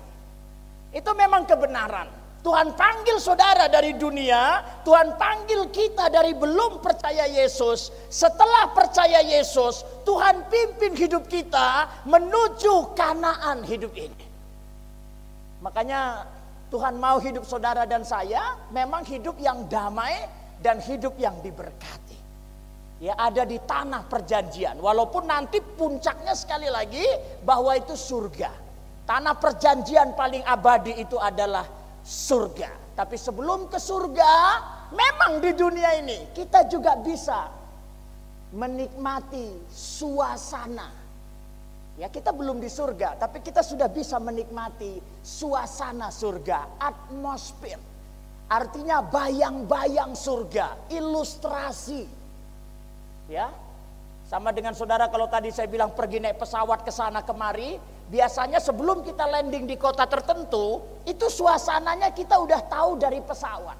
S4: Itu memang kebenaran. Tuhan panggil saudara dari dunia, Tuhan panggil kita dari belum percaya Yesus. Setelah percaya Yesus, Tuhan pimpin hidup kita menuju Kanaan hidup ini. Makanya Tuhan mau hidup saudara dan saya memang hidup yang damai dan hidup yang diberkati. Ya, ada di tanah perjanjian. Walaupun nanti puncaknya sekali lagi bahwa itu surga. Tanah perjanjian paling abadi itu adalah surga. Tapi sebelum ke surga, memang di dunia ini kita juga bisa menikmati suasana. Ya, kita belum di surga, tapi kita sudah bisa menikmati suasana surga, atmosfer. Artinya bayang-bayang surga, ilustrasi. Ya, sama dengan saudara kalau tadi saya bilang pergi naik pesawat ke sana kemari, biasanya sebelum kita landing di kota tertentu, itu suasananya kita udah tahu dari pesawat.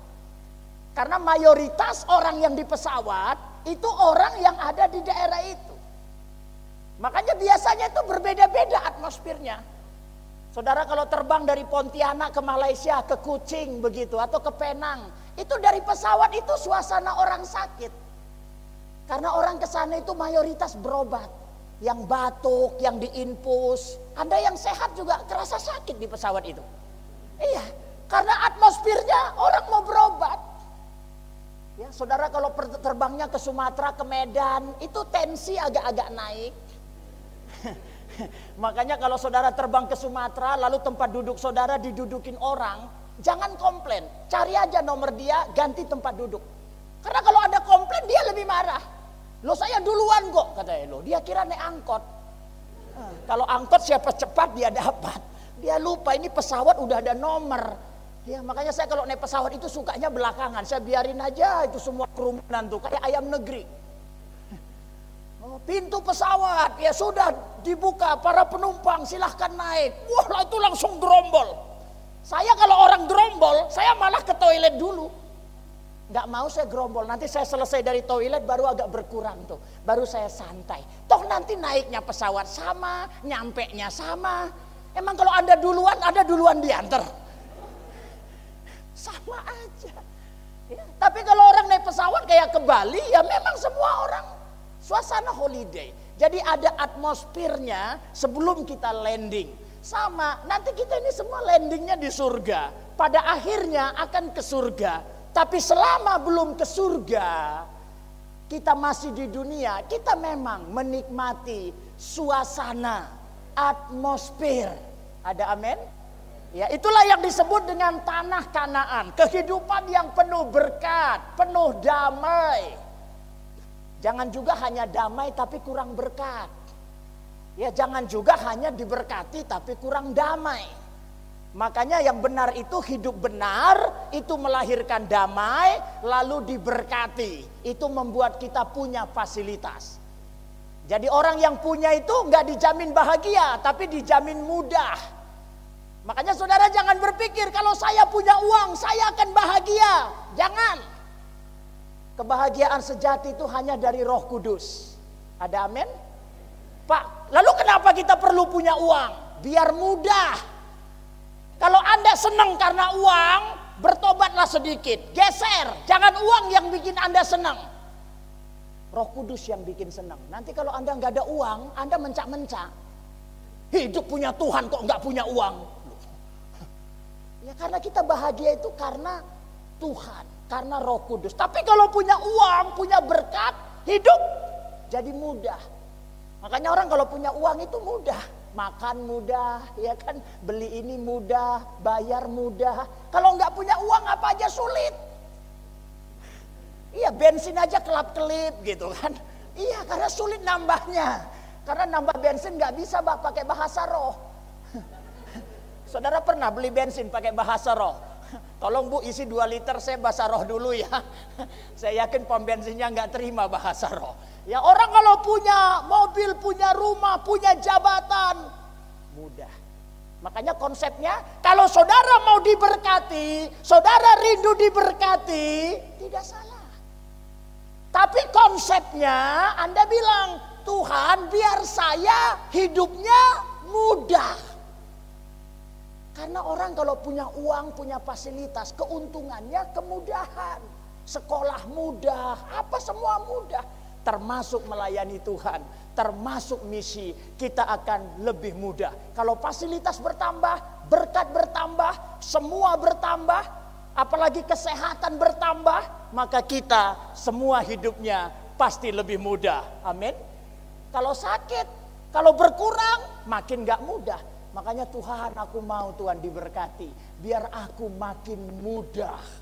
S4: Karena mayoritas orang yang di pesawat itu orang yang ada di daerah itu. Makanya biasanya itu berbeda-beda atmosfernya. Saudara kalau terbang dari Pontianak ke Malaysia, ke Kuching begitu, atau ke Penang, itu dari pesawat itu suasana orang sakit. Karena orang ke sana itu mayoritas berobat. Yang batuk, yang diinfus. Ada yang sehat juga kerasa sakit di pesawat itu. Iya, karena atmosfernya orang mau berobat. Ya, saudara kalau terbangnya ke Sumatera, ke Medan, itu tensi agak-agak naik. Makanya kalau saudara terbang ke Sumatera, lalu tempat duduk saudara didudukin orang, jangan komplain. Cari aja nomor dia, ganti tempat duduk. Karena kalau ada komplain dia lebih marah. Lo saya duluan kok katanya lo. Dia kira naik angkot. Kalau angkot siapa cepat dia dapat. Dia lupa ini pesawat udah ada nomor. Ya, makanya saya kalau naik pesawat itu sukanya belakangan. Saya biarin aja itu semua kerumunan tuh kayak ayam negeri. Pintu pesawat ya sudah dibuka, para penumpang silahkan naik. Wah, itu langsung gerombol. Saya kalau orang gerombol, saya malah ke toilet dulu. Nggak mau saya gerombol, nanti saya selesai dari toilet baru agak berkurang tuh, baru saya santai. Toh nanti naiknya pesawat sama, nyampenya sama. Emang kalau Anda duluan, ada duluan diantar. Sama aja. Ya, tapi kalau orang naik pesawat kayak ke Bali, ya memang semua orang suasana holiday. Jadi ada atmosfernya sebelum kita landing. Sama, nanti kita ini semua landingnya di surga. Pada akhirnya akan ke surga. Tapi selama belum ke surga, kita masih di dunia, kita memang menikmati suasana, atmosfer. Ada amin? Ya, itulah yang disebut dengan tanah Kanaan. Kehidupan yang penuh berkat, penuh damai. Jangan juga hanya damai tapi kurang berkat. Ya, jangan juga hanya diberkati tapi kurang damai. Makanya yang benar itu hidup benar, itu melahirkan damai, lalu diberkati. Itu membuat kita punya fasilitas. Jadi orang yang punya itu nggak dijamin bahagia, tapi dijamin mudah. Makanya saudara jangan berpikir kalau saya punya uang, saya akan bahagia. Jangan. Kebahagiaan sejati itu hanya dari Roh Kudus. Ada amin? Pak, lalu kenapa kita perlu punya uang? Biar mudah. senang karena uang, bertobatlah sedikit. Geser, jangan uang yang bikin Anda senang. Roh Kudus yang bikin senang. Nanti kalau Anda nggak ada uang, Anda mencak-mencak. Hidup punya Tuhan kok nggak punya uang. Ya karena kita bahagia itu karena Tuhan, karena Roh Kudus. Tapi kalau punya uang, punya berkat, hidup jadi mudah. Makanya orang kalau punya uang itu mudah. Makan mudah, ya kan, beli ini mudah, bayar mudah. Kalau nggak punya uang apa aja sulit. Iya, bensin aja kelap-kelip gitu kan. Iya, karena sulit nambahnya. Karena nambah bensin nggak bisa pakai bahasa roh. Saudara pernah beli bensin pakai bahasa roh? Tolong Bu, isi 2 liter, saya bahasa roh dulu ya. Saya yakin pom bensinnya nggak terima bahasa roh. Ya orang kalau punya mobil, punya rumah, punya jabatan, mudah. Makanya konsepnya, kalau saudara mau diberkati, saudara rindu diberkati, tidak salah. Tapi konsepnya Anda bilang, Tuhan biar saya hidupnya mudah. Karena orang kalau punya uang, punya fasilitas, keuntungannya kemudahan. Sekolah mudah, apa semua mudah. Termasuk melayani Tuhan, termasuk misi, kita akan lebih mudah. Kalau fasilitas bertambah, berkat bertambah, semua bertambah, apalagi kesehatan bertambah, maka kita semua hidupnya pasti lebih mudah. Amin. Kalau sakit, kalau berkurang, makin gak mudah. Makanya Tuhan, aku mau Tuhan diberkati, biar aku makin mudah.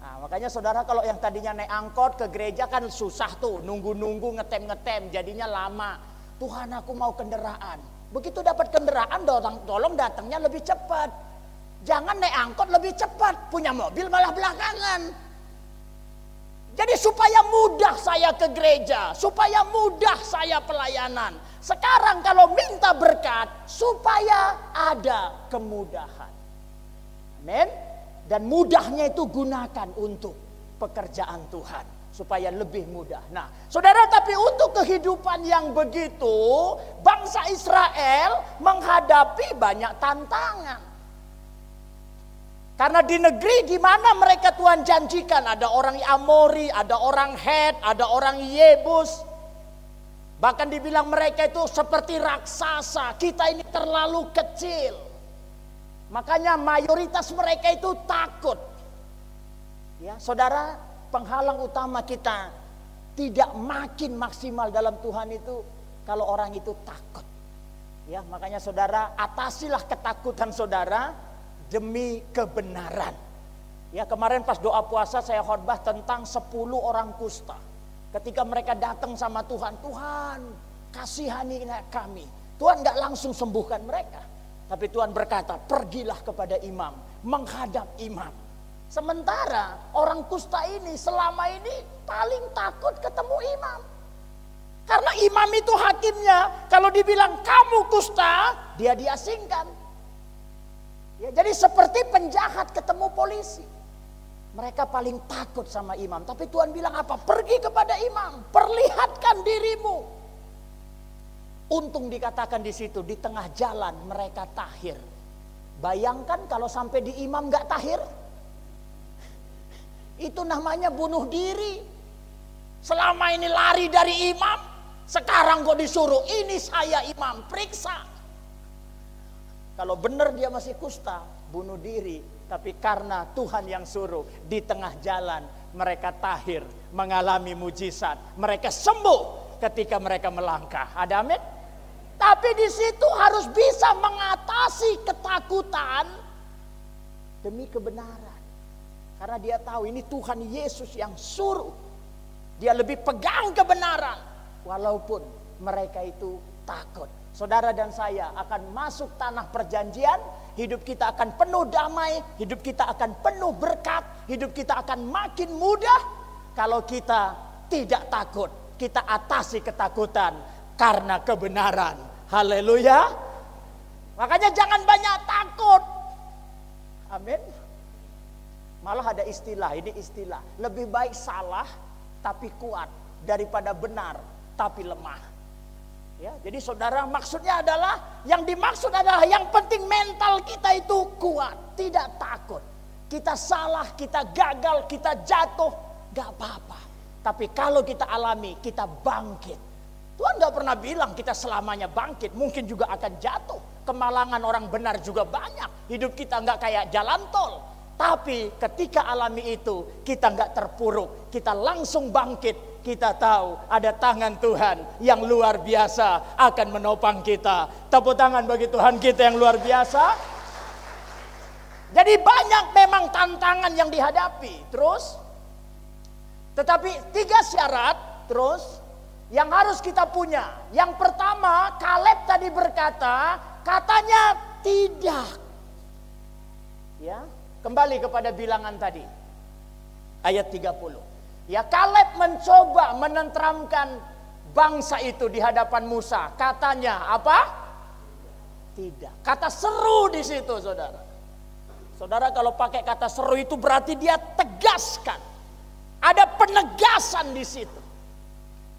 S4: Nah, makanya saudara kalau yang tadinya naik angkot ke gereja kan susah tuh, nunggu-nunggu, ngetem-ngetem, jadinya lama. Tuhan, aku mau kendaraan. Begitu dapat kendaraan, tolong datangnya lebih cepat. Jangan naik angkot lebih cepat, punya mobil malah belakangan. Jadi supaya mudah saya ke gereja, supaya mudah saya pelayanan. Sekarang kalau minta berkat, supaya ada kemudahan. Amin. Dan mudahnya itu gunakan untuk pekerjaan Tuhan. Supaya lebih mudah. Nah saudara, tapi untuk kehidupan yang begitu, bangsa Israel menghadapi banyak tantangan. Karena di negeri di mana mereka Tuhan janjikan, ada orang Amori, ada orang Het, ada orang Yebus. Bahkan dibilang mereka itu seperti raksasa, kita ini terlalu kecil. Makanya mayoritas mereka itu takut. Ya, saudara, penghalang utama kita tidak makin maksimal dalam Tuhan itu kalau orang itu takut. Ya, makanya saudara, atasilah ketakutan saudara demi kebenaran. Ya, kemarin pas doa puasa saya khotbah tentang 10 orang kusta. Ketika mereka datang sama Tuhan, Tuhan kasihani kami. Tuhan gak langsung sembuhkan mereka. Tapi Tuhan berkata, pergilah kepada imam, menghadap imam. Sementara orang kusta ini selama ini paling takut ketemu imam. Karena imam itu hakimnya, kalau dibilang kamu kusta, dia diasingkan. Ya, jadi seperti penjahat ketemu polisi. Mereka paling takut sama imam. Tapi Tuhan bilang apa? Pergi kepada imam, perlihatkan dirimu. Untung dikatakan di situ, di tengah jalan mereka tahir. Bayangkan kalau sampai di imam gak tahir. Itu namanya bunuh diri. Selama ini lari dari imam, sekarang kok disuruh, ini saya imam, periksa. Kalau benar dia masih kusta, bunuh diri. Tapi karena Tuhan yang suruh, di tengah jalan mereka tahir, mengalami mujizat. Mereka sembuh ketika mereka melangkah. Ada amin? Tapi di situ harus bisa mengatasi ketakutan demi kebenaran. Karena dia tahu ini Tuhan Yesus yang suruh. Dia lebih pegang kebenaran. Walaupun mereka itu takut. Saudara dan saya akan masuk tanah perjanjian, hidup kita akan penuh damai, hidup kita akan penuh berkat, hidup kita akan makin mudah kalau kita tidak takut. Kita atasi ketakutan karena kebenaran. Haleluya. Makanya jangan banyak takut. Amin. Malah ada istilah, ini istilah, lebih baik salah tapi kuat daripada benar tapi lemah. Ya, jadi saudara, maksudnya adalah, yang dimaksud adalah yang penting mental kita itu kuat, tidak takut. Kita salah, kita gagal, kita jatuh, gak apa-apa. Tapi kalau kita alami, kita bangkit. Tuhan gak pernah bilang kita selamanya bangkit, mungkin juga akan jatuh. Kemalangan orang benar juga banyak. Hidup kita gak kayak jalan tol. Tapi ketika alami itu, kita gak terpuruk, kita langsung bangkit. Kita tahu ada tangan Tuhan yang luar biasa akan menopang kita. Tepuk tangan bagi Tuhan kita yang luar biasa. Jadi banyak memang tantangan yang dihadapi. Terus, tetapi 3 syarat terus yang harus kita punya. Yang pertama, Kaleb tadi berkata, katanya tidak. Ya, kembali kepada bilangan tadi. Ayat 30. Ya, Kaleb mencoba menenteramkan bangsa itu di hadapan Musa. Katanya apa? Tidak. Kata seru di situ, saudara. Saudara, kalau pakai kata seru itu berarti dia tegaskan. Ada penegasan di situ.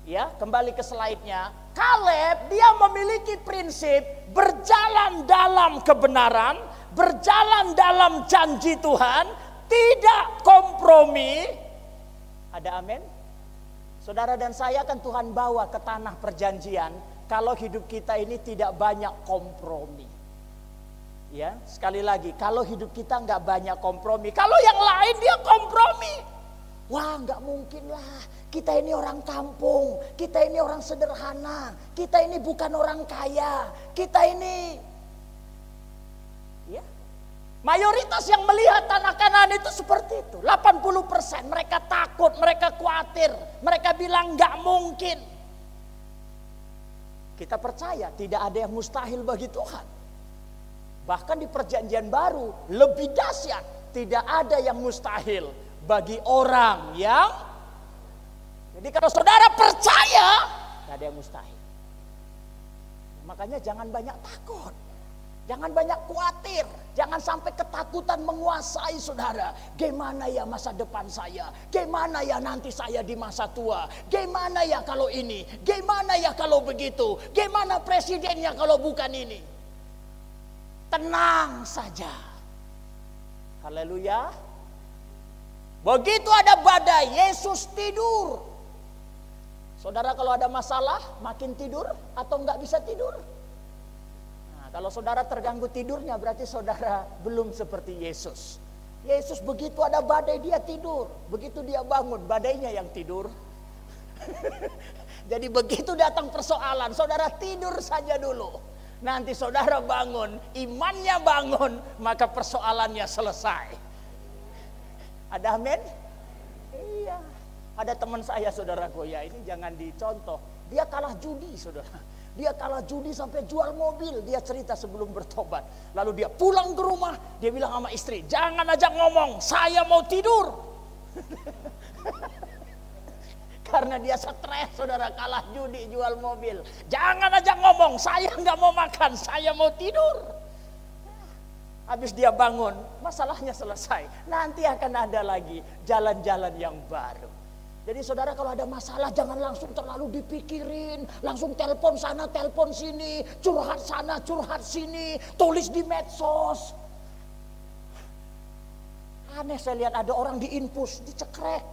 S4: Ya, kembali ke slide-nya. Kaleb dia memiliki prinsip berjalan dalam kebenaran, berjalan dalam janji Tuhan, tidak kompromi. Ada amin? Saudara dan saya kan Tuhan bawa ke tanah perjanjian kalau hidup kita ini tidak banyak kompromi. Ya, sekali lagi, kalau hidup kita nggak banyak kompromi, kalau yang lain dia kompromi. Wah, nggak mungkin lah. Kita ini orang kampung, kita ini orang sederhana, kita ini bukan orang kaya, kita ini, ya. Mayoritas yang melihat tanah Kanaan itu seperti itu. 80% mereka takut, mereka khawatir, mereka bilang nggak mungkin. Kita percaya tidak ada yang mustahil bagi Tuhan. Bahkan di perjanjian baru lebih dahsyat, tidak ada yang mustahil bagi orang yang. Jadi kalau saudara percaya, tidak ada yang mustahil. Makanya jangan banyak takut. Jangan banyak khawatir, jangan sampai ketakutan menguasai saudara. Gimana ya masa depan saya? Gimana ya nanti saya di masa tua? Gimana ya kalau ini? Gimana ya kalau begitu? Gimana presidennya kalau bukan ini? Tenang saja. Haleluya. Begitu ada badai, Yesus tidur. Saudara, kalau ada masalah, makin tidur atau nggak bisa tidur? Kalau saudara terganggu tidurnya berarti saudara belum seperti Yesus. Yesus begitu ada badai dia tidur. Begitu dia bangun badainya yang tidur. Jadi begitu datang persoalan saudara tidur saja dulu. Nanti saudara bangun, imannya bangun, maka persoalannya selesai. Ada amin? Iya. Ada teman saya saudaraku, ya ini jangan dicontoh. Dia kalah judi saudara. Dia kalah judi sampai jual mobil. Dia cerita sebelum bertobat. Lalu dia pulang ke rumah. Dia bilang sama istri, jangan ajak ngomong, saya mau tidur. Karena dia stres saudara, kalah judi jual mobil. Jangan ajak ngomong, saya nggak mau makan, saya mau tidur. Habis dia bangun, masalahnya selesai. Nanti akan ada lagi jalan-jalan yang baru. Jadi saudara, kalau ada masalah jangan langsung terlalu dipikirin. Langsung telepon sana, telepon sini. Curhat sana, curhat sini. Tulis di medsos. Aneh saya lihat ada orang diinfus, dicekrek.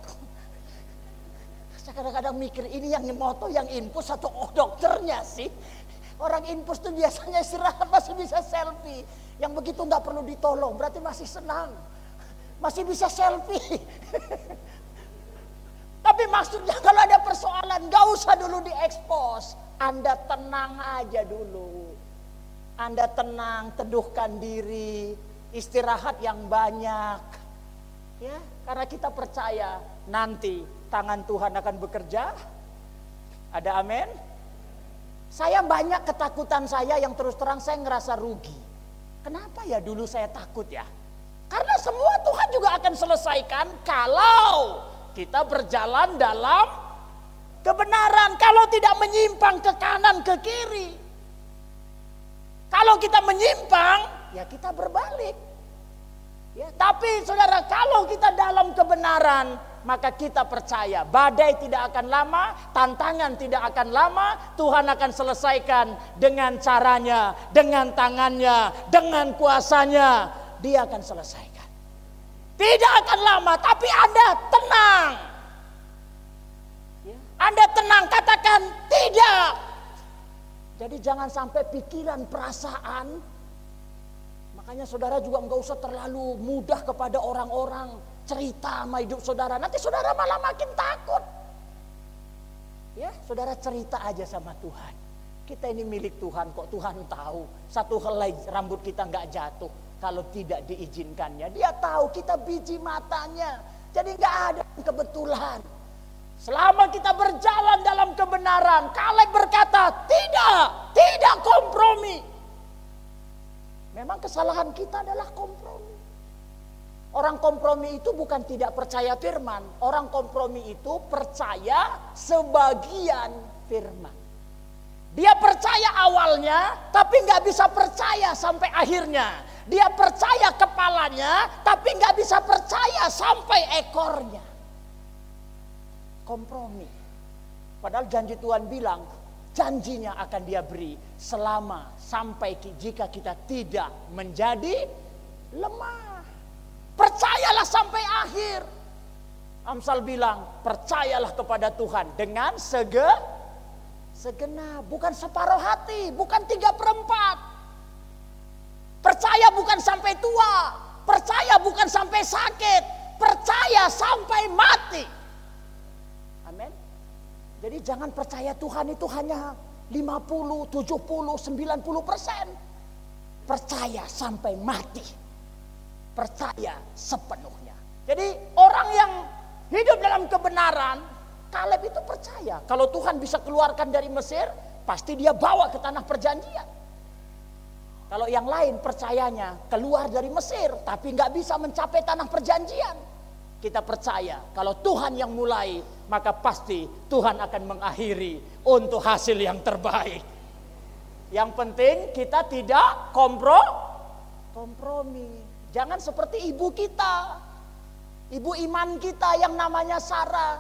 S4: Saya kadang-kadang mikir ini yang moto yang infus atau dokternya sih. Orang infus tuh biasanya istirahat masih bisa selfie. Yang begitu nggak perlu ditolong berarti masih senang. Masih bisa selfie. Tapi maksudnya kalau ada persoalan gak usah dulu diekspos. Anda tenang aja dulu. Anda tenang, teduhkan diri, istirahat yang banyak. Ya, karena kita percaya nanti tangan Tuhan akan bekerja. Ada amin? Saya banyak ketakutan saya yang terus terang saya ngerasa rugi. Kenapa ya dulu saya takut ya? Karena semua Tuhan juga akan selesaikan kalau kita berjalan dalam kebenaran. Kalau tidak menyimpang ke kanan ke kiri. Kalau kita menyimpang, ya kita berbalik. Ya, tapi saudara, kalau kita dalam kebenaran, maka kita percaya badai tidak akan lama, tantangan tidak akan lama, Tuhan akan selesaikan dengan caranya, dengan tangannya, dengan kuasanya. Dia akan selesaikan. Tidak akan lama, tapi Anda tenang. Anda tenang, katakan tidak. Jadi jangan sampai pikiran, perasaan. Makanya saudara juga nggak usah terlalu mudah kepada orang-orang cerita sama hidup saudara. Nanti saudara malah makin takut. Ya, saudara cerita aja sama Tuhan. Kita ini milik Tuhan kok, Tuhan tahu. Satu helai rambut kita nggak jatuh kalau tidak diizinkannya. Dia tahu kita biji matanya. Jadi nggak ada kebetulan. Selama kita berjalan dalam kebenaran, Kaleb berkata, tidak kompromi. Memang kesalahan kita adalah kompromi. Orang kompromi itu bukan tidak percaya firman. Orang kompromi itu percaya sebagian firman. Dia percaya awalnya, tapi nggak bisa percaya sampai akhirnya. Dia percaya kepalanya, tapi nggak bisa percaya sampai ekornya. Kompromi. Padahal janji Tuhan bilang, janjinya akan dia beri selama sampai jika kita tidak menjadi lemah. Percayalah sampai akhir. Amsal bilang, percayalah kepada Tuhan dengan segenap, bukan separuh hati, bukan 3/4. Percaya bukan sampai tua, percaya bukan sampai sakit, percaya sampai mati. Amin. Jadi jangan percaya Tuhan itu hanya 50, 70, 90%. Percaya sampai mati. Percaya sepenuhnya. Jadi orang yang hidup dalam kebenaran, Kaleb itu percaya. Kalau Tuhan bisa keluarkan dari Mesir, pasti dia bawa ke tanah perjanjian. Kalau yang lain percayanya keluar dari Mesir, tapi nggak bisa mencapai tanah perjanjian. Kita percaya kalau Tuhan yang mulai, maka pasti Tuhan akan mengakhiri untuk hasil yang terbaik. Yang penting kita tidak kompromi. Jangan seperti ibu kita, ibu iman kita yang namanya Sarah.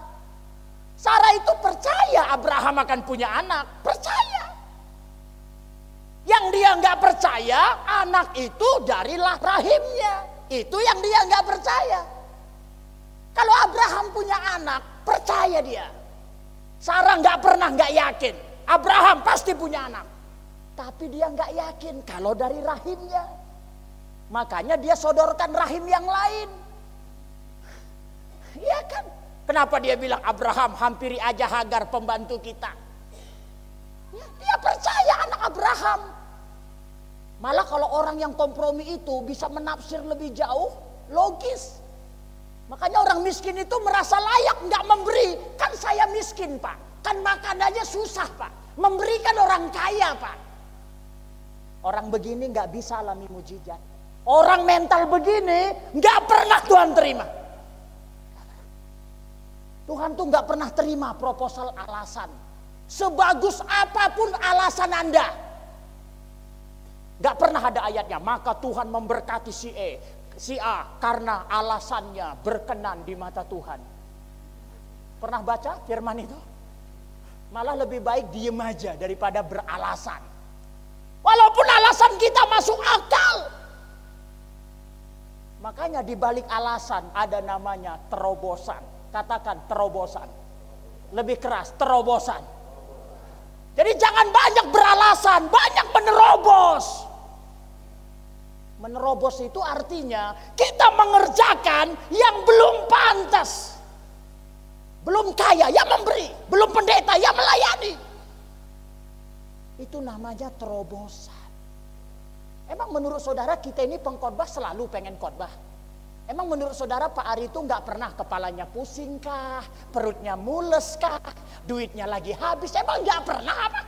S4: Sarah itu percaya Abraham akan punya anak, percaya. Yang dia nggak percaya anak itu dari rahimnya, itu yang dia nggak percaya. Kalau Abraham punya anak, percaya dia. Sarah nggak pernah nggak yakin. Abraham pasti punya anak. Tapi dia nggak yakin kalau dari rahimnya. Makanya dia sodorkan rahim yang lain. Iya kan? Kenapa dia bilang Abraham hampiri aja Hagar pembantu kita. Ya, dia percaya anak Abraham. Malah kalau orang yang kompromi itu bisa menafsir lebih jauh, logis. Makanya orang miskin itu merasa layak nggak memberi. Kan saya miskin Pak, kan makanannya susah Pak. Memberikan orang kaya Pak. Orang begini nggak bisa alami mujizat. Orang mental begini nggak pernah Tuhan terima. Tuhan tuh nggak pernah terima proposal alasan. Sebagus apapun alasan Anda, nggak pernah ada ayatnya. Maka Tuhan memberkati si A karena alasannya berkenan di mata Tuhan. Pernah baca firman itu? Malah lebih baik diem aja daripada beralasan. Walaupun alasan kita masuk akal. Makanya di balik alasan ada namanya terobosan. Katakan terobosan. Lebih keras, terobosan. Jadi jangan banyak beralasan, banyak menerobos. Menerobos itu artinya kita mengerjakan yang belum pantas. Belum kaya, ya memberi. Belum pendeta, ya melayani. Itu namanya terobosan. Emang menurut saudara kita ini pengkhotbah selalu pengen khotbah? Emang menurut saudara Pak Ari itu gak pernah kepalanya pusing kah? Perutnya mules kah? Duitnya lagi habis? Emang gak pernah apa?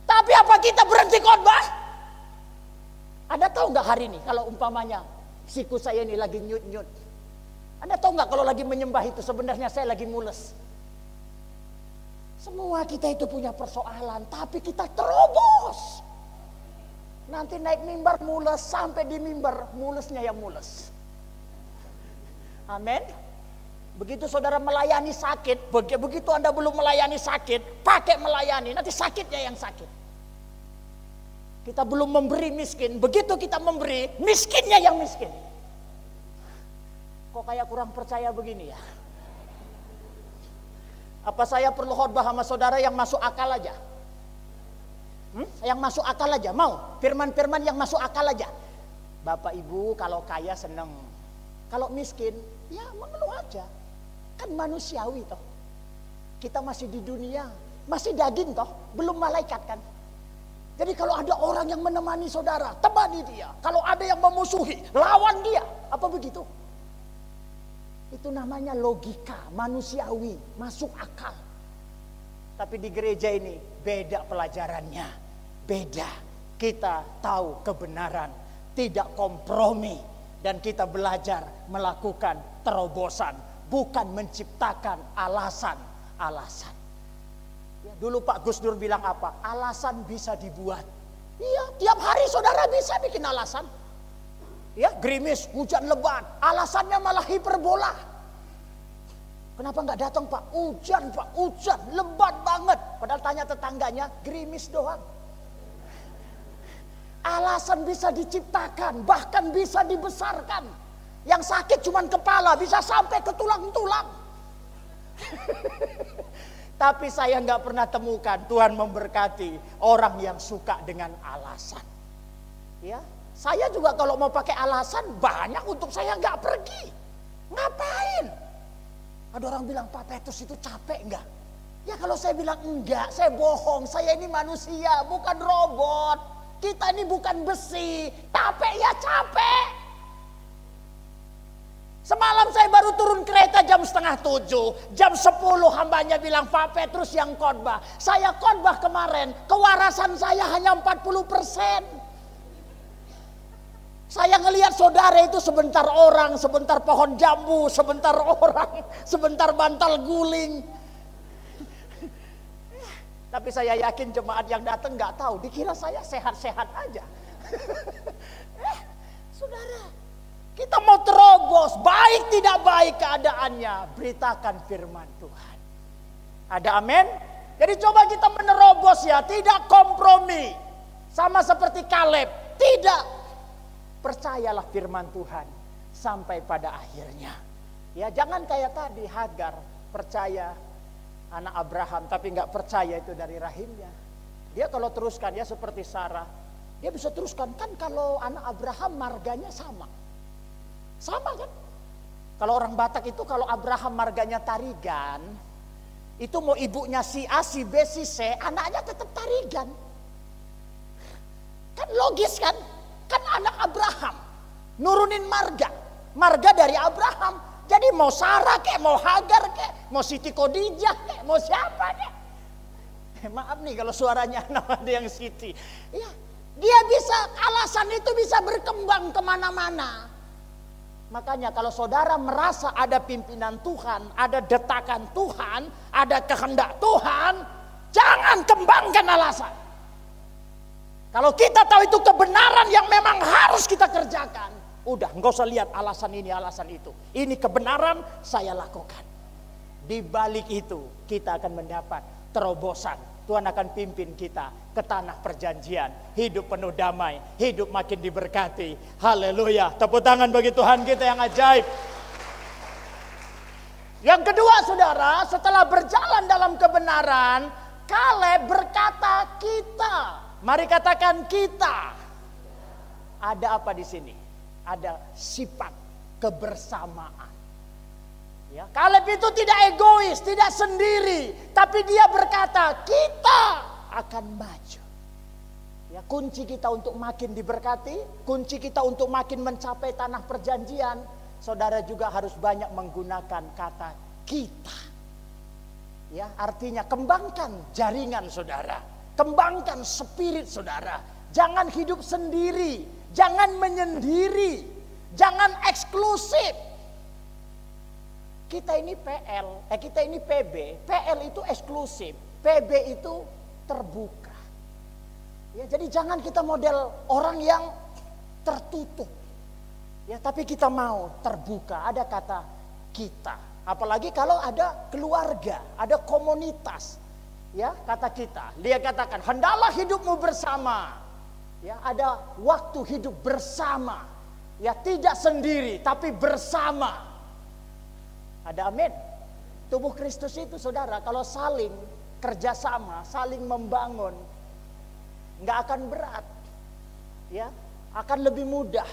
S4: Tapi apa kita berhenti khotbah? Anda tahu gak hari ini kalau umpamanya siku saya ini lagi nyut-nyut? Anda tahu gak kalau lagi menyembah itu sebenarnya saya lagi mules? Semua kita itu punya persoalan, tapi kita terobos. Nanti naik mimbar mules, sampai di mimbar mulesnya yang mules. Amin. Begitu saudara melayani sakit, begitu Anda belum melayani sakit, pakai melayani, nanti sakitnya yang sakit. Kita belum memberi miskin, begitu kita memberi, miskinnya yang miskin. Kok kayak kurang percaya begini ya? Apa saya perlu khotbah sama saudara yang masuk akal aja? Yang masuk akal aja, mau? Firman-firman yang masuk akal aja. Bapak Ibu kalau kaya seneng, kalau miskin ya mengeluh aja. Kan manusiawi toh. Kita masih di dunia, masih daging toh, belum malaikat kan. Jadi kalau ada orang yang menemani saudara, temani dia. Kalau ada yang memusuhi, lawan dia. Apa begitu? Itu namanya logika, manusiawi, masuk akal. Tapi di gereja ini beda pelajarannya. Beda. Kita tahu kebenaran, tidak kompromi. Dan kita belajar melakukan terobosan, bukan menciptakan alasan-alasan. Ya, dulu Pak Gus Dur bilang apa? Alasan bisa dibuat. Iya, tiap hari saudara bisa bikin alasan. Ya, gerimis, hujan lebat, alasannya malah hiperbola. Kenapa nggak datang Pak? Hujan, lebat banget. Padahal tanya tetangganya, gerimis doang. Alasan bisa diciptakan, bahkan bisa dibesarkan. Yang sakit cuman kepala, bisa sampai ke tulang-tulang. Tapi saya nggak pernah temukan Tuhan memberkati orang yang suka dengan alasan. Ya, saya juga kalau mau pakai alasan banyak untuk saya nggak pergi. Ngapain? Ada orang bilang Pak Petrus itu capek nggak? Ya kalau saya bilang enggak, saya bohong. Saya ini manusia, bukan robot. Kita ini bukan besi. Capek ya capek. Semalam saya baru turun kereta jam 6:30. Jam 10 hambanya bilang Pak Petrus yang khotbah. Saya khotbah kemarin, kewarasan saya hanya 40%. Saya ngelihat saudara itu sebentar orang, sebentar pohon jambu, sebentar orang, sebentar bantal guling. Tapi saya yakin jemaat yang datang nggak tahu, dikira saya sehat-sehat aja. Saudara, kita mau terobos, baik tidak baik keadaannya, beritakan firman Tuhan. Ada amin? Jadi coba kita menerobos ya, tidak kompromi. Sama seperti Kaleb, tidak. Percayalah firman Tuhan sampai pada akhirnya. Ya jangan kayak tadi Hagar percaya anak Abraham tapi nggak percaya itu dari rahimnya. Dia kalau teruskan ya seperti Sarah, dia bisa teruskan kan kalau anak Abraham marganya sama. Sama kan? Kalau orang Batak itu kalau Abraham marganya Tarigan, itu mau ibunya si A, si B, si C, anaknya tetap Tarigan. Kan logis kan? Kan anak Abraham. Nurunin marga dari Abraham. Jadi mau Sarah kek, mau Hagar kek, mau Siti Khadijah kek, mau siapa kek. Maaf nih kalau suaranya nama dia yang Siti. Ya, dia bisa, alasan itu bisa berkembang kemana-mana. Makanya kalau saudara merasa ada pimpinan Tuhan, ada detakan Tuhan, ada kehendak Tuhan, jangan kembangkan alasan. Kalau kita tahu itu kebenaran yang memang harus kita kerjakan, udah nggak usah lihat alasan ini, alasan itu. Ini kebenaran saya lakukan. Di balik itu kita akan mendapat terobosan. Tuhan akan pimpin kita ke tanah perjanjian. Hidup penuh damai, hidup makin diberkati. Haleluya. Tepuk tangan bagi Tuhan kita yang ajaib. Yang kedua saudara, setelah berjalan dalam kebenaran, Kaleb berkata kita. Mari katakan kita. Ada apa di sini? Ada sifat kebersamaan. Ya, Kaleb itu tidak egois, tidak sendiri, tapi dia berkata, kita akan maju. Ya, kunci kita untuk makin diberkati, kunci kita untuk makin mencapai tanah perjanjian, saudara juga harus banyak menggunakan kata kita. Ya, artinya kembangkan jaringan saudara, kembangkan spirit saudara. Jangan hidup sendiri, jangan menyendiri, jangan eksklusif. Kita ini PL, kita ini PB. PL itu eksklusif, PB itu terbuka. Ya, jadi jangan kita model orang yang tertutup. Ya, tapi kita mau terbuka. Ada kata kita. Apalagi kalau ada keluarga, ada komunitas. Ya, kata kita, dia katakan, hendaklah hidupmu bersama. Ya, ada waktu hidup bersama. Ya, tidak sendiri tapi bersama. Ada amin. Tubuh Kristus itu, saudara, kalau saling kerjasama, saling membangun, nggak akan berat. Ya, akan lebih mudah.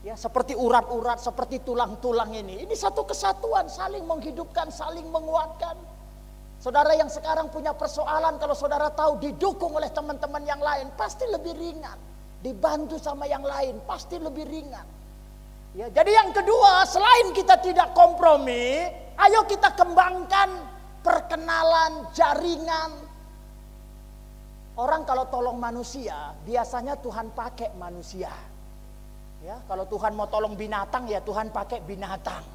S4: Ya, seperti urat-urat, seperti tulang-tulang ini. Ini satu kesatuan, saling menghidupkan, saling menguatkan. Saudara yang sekarang punya persoalan, kalau saudara tahu didukung oleh teman-teman yang lain, pasti lebih ringan. Dibantu sama yang lain, pasti lebih ringan. Ya, jadi yang kedua, selain kita tidak kompromi, ayo kita kembangkan perkenalan, jaringan. Orang kalau tolong manusia, biasanya Tuhan pakai manusia. Ya, kalau Tuhan mau tolong binatang, ya Tuhan pakai binatang.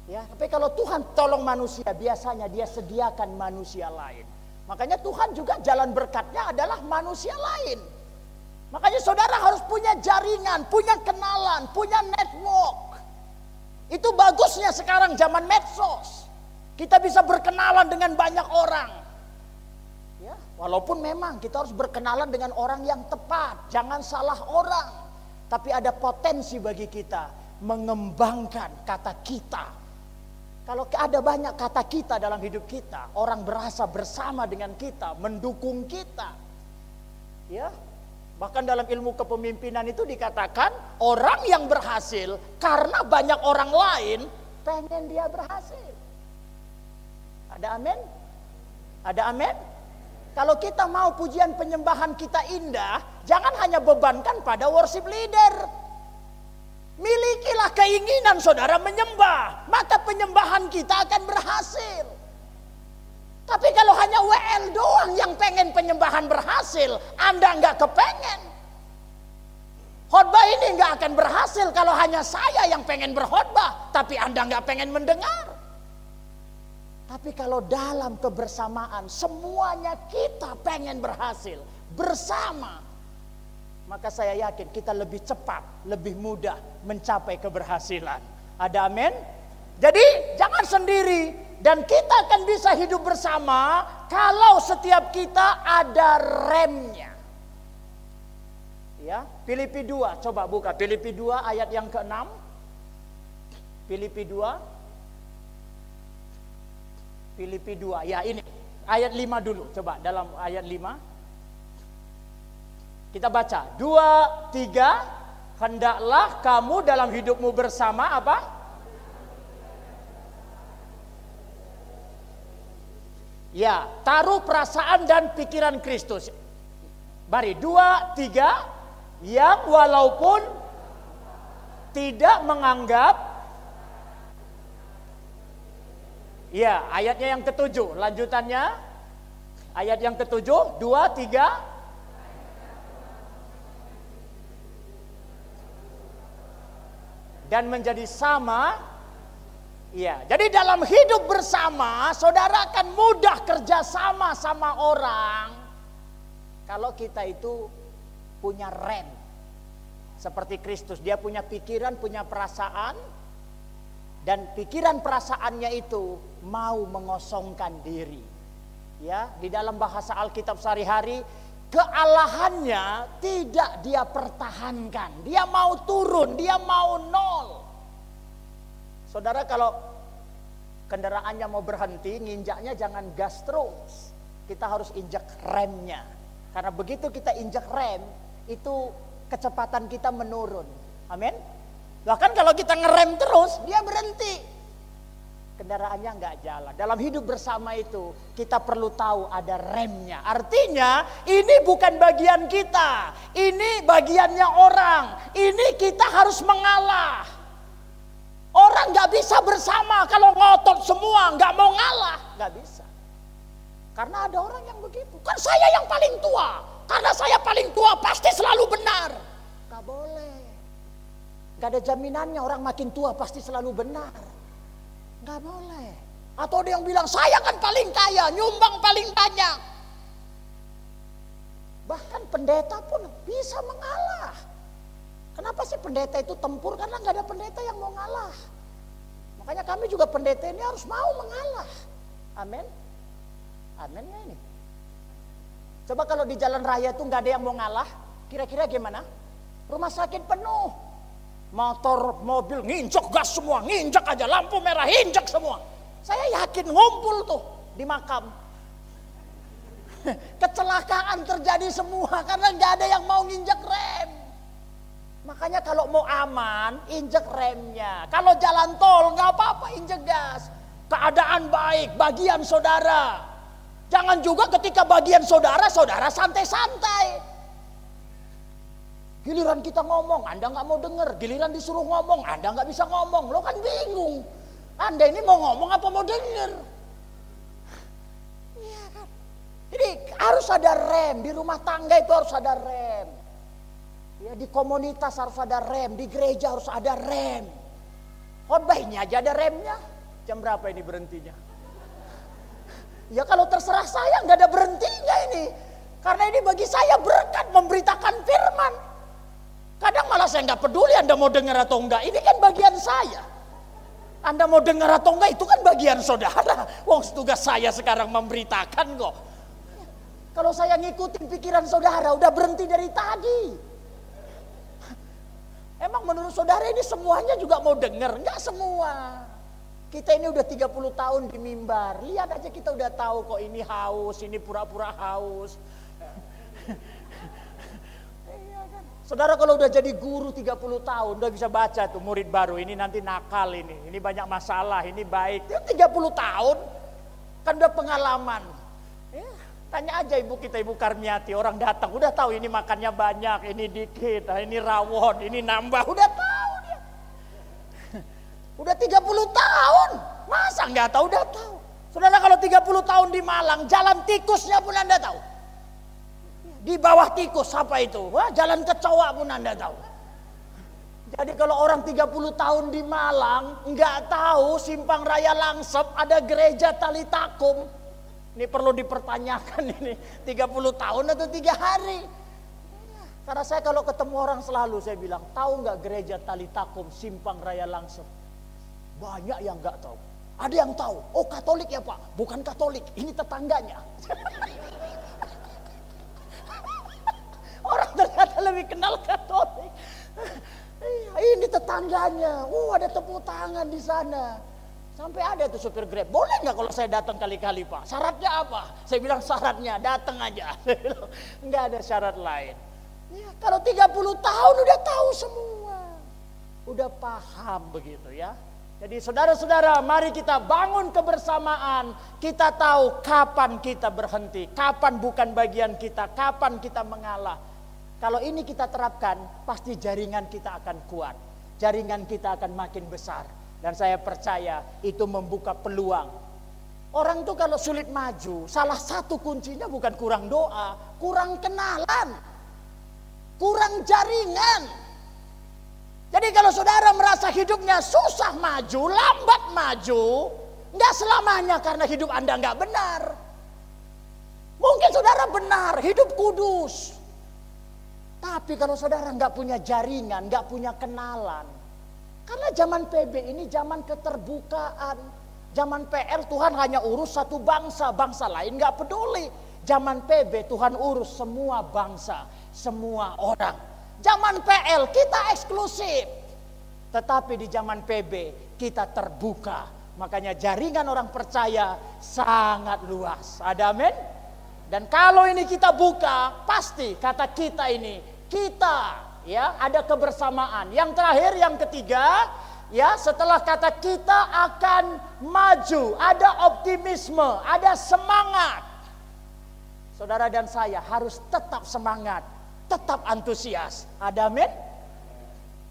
S4: Ya, tapi kalau Tuhan tolong manusia, biasanya dia sediakan manusia lain. Makanya Tuhan juga jalan berkatnya adalah manusia lain. Makanya saudara harus punya jaringan, punya kenalan, punya network. Itu bagusnya sekarang zaman medsos. Kita bisa berkenalan dengan banyak orang. Ya, walaupun memang kita harus berkenalan dengan orang yang tepat, jangan salah orang. Tapi ada potensi bagi kita mengembangkan kata kita. Kalau ada banyak kata kita dalam hidup kita, orang berasa bersama dengan kita, mendukung kita. Ya, bahkan dalam ilmu kepemimpinan itu dikatakan orang yang berhasil karena banyak orang lain pengen dia berhasil. Ada amin? Ada amin? Kalau kita mau pujian penyembahan kita indah, jangan hanya bebankan pada worship leader. Milikilah keinginan saudara menyembah, maka penyembahan kita akan berhasil. Tapi kalau hanya WL doang yang pengen penyembahan berhasil, Anda nggak kepengen. Khotbah ini nggak akan berhasil kalau hanya saya yang pengen berkhotbah, tapi Anda nggak pengen mendengar. Tapi kalau dalam kebersamaan semuanya kita pengen berhasil bersama, maka saya yakin kita lebih cepat, lebih mudah mencapai keberhasilan. Ada amin? Jadi jangan sendiri, dan kita akan bisa hidup bersama kalau setiap kita ada remnya. Ya, Filipi 2, coba buka Filipi 2 ayat yang ke-6. Filipi 2. Filipi 2, ya ini ayat 5 dulu, coba dalam ayat 5 kita baca 2, 3. Hendaklah kamu dalam hidupmu bersama apa? Ya, taruh perasaan dan pikiran Kristus. Mari 2, 3. Yang walaupun tidak menganggap. Ya, ayatnya yang ke-7, lanjutannya. Ayat yang ke-7, 2, 3. Dan menjadi sama. Ya, jadi dalam hidup bersama, saudara akan mudah kerjasama sama orang. Kalau kita itu punya rem. Seperti Kristus, dia punya pikiran, punya perasaan. Dan pikiran perasaannya itu mau mengosongkan diri. Ya, di dalam bahasa Alkitab sehari-hari, kealahannya tidak dia pertahankan. Dia mau turun, dia mau nol. Saudara, kalau kendaraannya mau berhenti, nginjaknya jangan gas terus. Kita harus injak remnya. Karena begitu kita injak rem, itu kecepatan kita menurun. Amin. Bahkan kalau kita ngerem terus, dia berhenti. Kendaraannya nggak jalan. Dalam hidup bersama itu, kita perlu tahu ada remnya. Artinya, ini bukan bagian kita. Ini bagiannya orang. Ini kita harus mengalah. Orang nggak bisa bersama kalau ngotot semua, nggak mau ngalah. Nggak bisa. Karena ada orang yang begitu. Kan saya yang paling tua. Karena saya paling tua, pasti selalu benar. Nggak boleh. Gak ada jaminannya orang makin tua pasti selalu benar. Gak boleh. Atau ada yang bilang saya kan paling kaya, nyumbang paling banyak. Bahkan pendeta pun bisa mengalah. Kenapa sih pendeta itu tempur? Karena gak ada pendeta yang mau ngalah. Makanya kami juga pendeta ini harus mau mengalah. Amin. Amin ya ini. Coba kalau di jalan raya tuh nggak ada yang mau ngalah, kira-kira gimana? Rumah sakit penuh, motor, mobil nginjek gas semua, nginjek aja lampu merah, injek semua. Saya yakin ngumpul tuh di makam. Kecelakaan terjadi semua karena nggak ada yang mau nginjek rem. Makanya kalau mau aman, injek remnya. Kalau jalan tol nggak apa-apa, injek gas. Keadaan baik, bagian saudara. Jangan juga ketika bagian saudara, saudara santai-santai. Giliran kita ngomong, Anda nggak mau denger. Giliran disuruh ngomong, Anda nggak bisa ngomong. Lo kan bingung. Anda ini mau ngomong apa mau denger? Iya kan? Jadi harus ada rem. Di rumah tangga itu harus ada rem. Ya, di komunitas harus ada rem. Di gereja harus ada rem. Khotbah ini aja ada remnya. Jam berapa ini berhentinya? Ya kalau terserah saya nggak ada berhentinya ini. Karena ini bagi saya berkat memberitakan firman. Kadang malah saya nggak peduli Anda mau dengar atau enggak. Ini kan bagian saya. Anda mau dengar atau enggak itu kan bagian saudara. Wong tugas saya sekarang memberitakan kok. Kalau saya ngikutin pikiran saudara udah berhenti dari tadi. Emang menurut saudara ini semuanya juga mau dengar? Enggak semua. Kita ini udah 30 tahun di mimbar. Lihat aja kita udah tahu kok ini haus, ini pura-pura haus. Saudara kalau udah jadi guru 30 tahun, udah bisa baca tuh murid baru, ini nanti nakal ini banyak masalah, ini baik. Itu 30 tahun, kan udah pengalaman. Ya, tanya aja ibu kita, Ibu Karmiati, orang datang, udah tahu ini makannya banyak, ini dikit, ini rawon, ini nambah, udah tahu dia. Udah 30 tahun, masa nggak tahu, udah tahu. Saudara kalau 30 tahun di Malang, jalan tikusnya pun Anda tahu. Di bawah tikus apa itu? Wah, jalan kecoa pun Anda tahu. Jadi kalau orang 30 tahun di Malang nggak tahu Simpang Raya Langsep ada gereja Talitakum. Ini perlu dipertanyakan ini 30 tahun atau 3 hari. Karena saya kalau ketemu orang selalu saya bilang, tahu nggak gereja Talitakum Simpang Raya Langsep? Banyak yang nggak tahu. Ada yang tahu. Oh Katolik ya Pak? Bukan Katolik, ini tetangganya. Orang ternyata lebih kenal Katolik. Ini tetangganya. Ada tepuk tangan di sana. Sampai ada tuh supir Grab. Boleh nggak kalau saya datang kali-kali Pak? Syaratnya apa? Saya bilang syaratnya datang aja. Nggak ada syarat lain. Ya, kalau 30 tahun udah tahu semua. Udah paham begitu ya. Jadi saudara-saudara, mari kita bangun kebersamaan. Kita tahu kapan kita berhenti, kapan bukan bagian kita, kapan kita mengalah. Kalau ini kita terapkan, pasti jaringan kita akan kuat. Jaringan kita akan makin besar. Dan saya percaya itu membuka peluang. Orang tuh kalau sulit maju, salah satu kuncinya bukan kurang doa, kurang kenalan, kurang jaringan. Jadi kalau saudara merasa hidupnya susah maju, lambat maju, nggak selamanya karena hidup Anda nggak benar. Mungkin saudara benar, hidup kudus. Tapi kalau saudara nggak punya jaringan, nggak punya kenalan. Karena zaman PB ini zaman keterbukaan. Zaman PL Tuhan hanya urus satu bangsa, bangsa lain nggak peduli. Zaman PB Tuhan urus semua bangsa, semua orang. Zaman PL kita eksklusif. Tetapi di zaman PB kita terbuka. Makanya jaringan orang percaya sangat luas. Ada amin? Dan kalau ini kita buka, pasti kata kita ini, kita ya ada kebersamaan. Yang terakhir, yang ketiga, ya setelah kata kita akan maju, ada optimisme, ada semangat. Saudara dan saya harus tetap semangat, tetap antusias. Ada amin?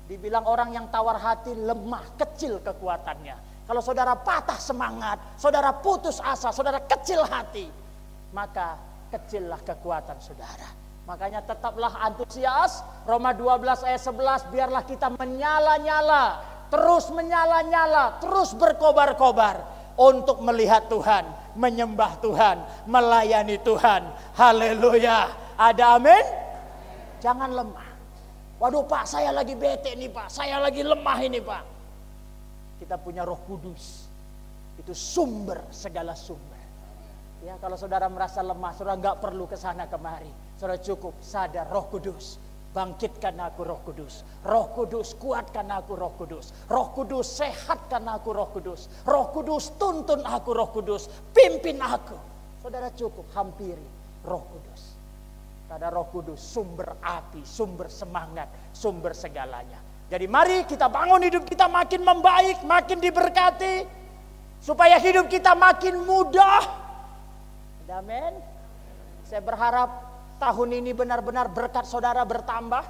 S4: Dibilang orang yang tawar hati lemah, kecil kekuatannya. Kalau saudara patah semangat, saudara putus asa, saudara kecil hati, maka kecillah kekuatan saudara. Makanya tetaplah antusias. Roma 12 ayat 11, biarlah kita menyala-nyala, terus menyala-nyala, terus berkobar-kobar untuk melihat Tuhan, menyembah Tuhan, melayani Tuhan. Haleluya. Ada amin? Jangan lemah. Waduh Pak, saya lagi bete nih Pak, saya lagi lemah ini Pak. Kita punya Roh Kudus. Itu sumber segala sumber. Ya, kalau saudara merasa lemah, saudara nggak perlu ke sana kemari. Saudara cukup sadar Roh Kudus. Bangkitkan aku Roh Kudus. Roh Kudus kuatkan aku Roh Kudus. Roh Kudus sehatkan aku Roh Kudus. Roh Kudus tuntun aku Roh Kudus. Pimpin aku. Saudara cukup hampiri Roh Kudus. Karena Roh Kudus sumber api, sumber semangat, sumber segalanya. Jadi mari kita bangun hidup kita makin membaik, makin diberkati. Supaya hidup kita makin mudah. Amin. Saya berharap tahun ini benar-benar berkat saudara bertambah.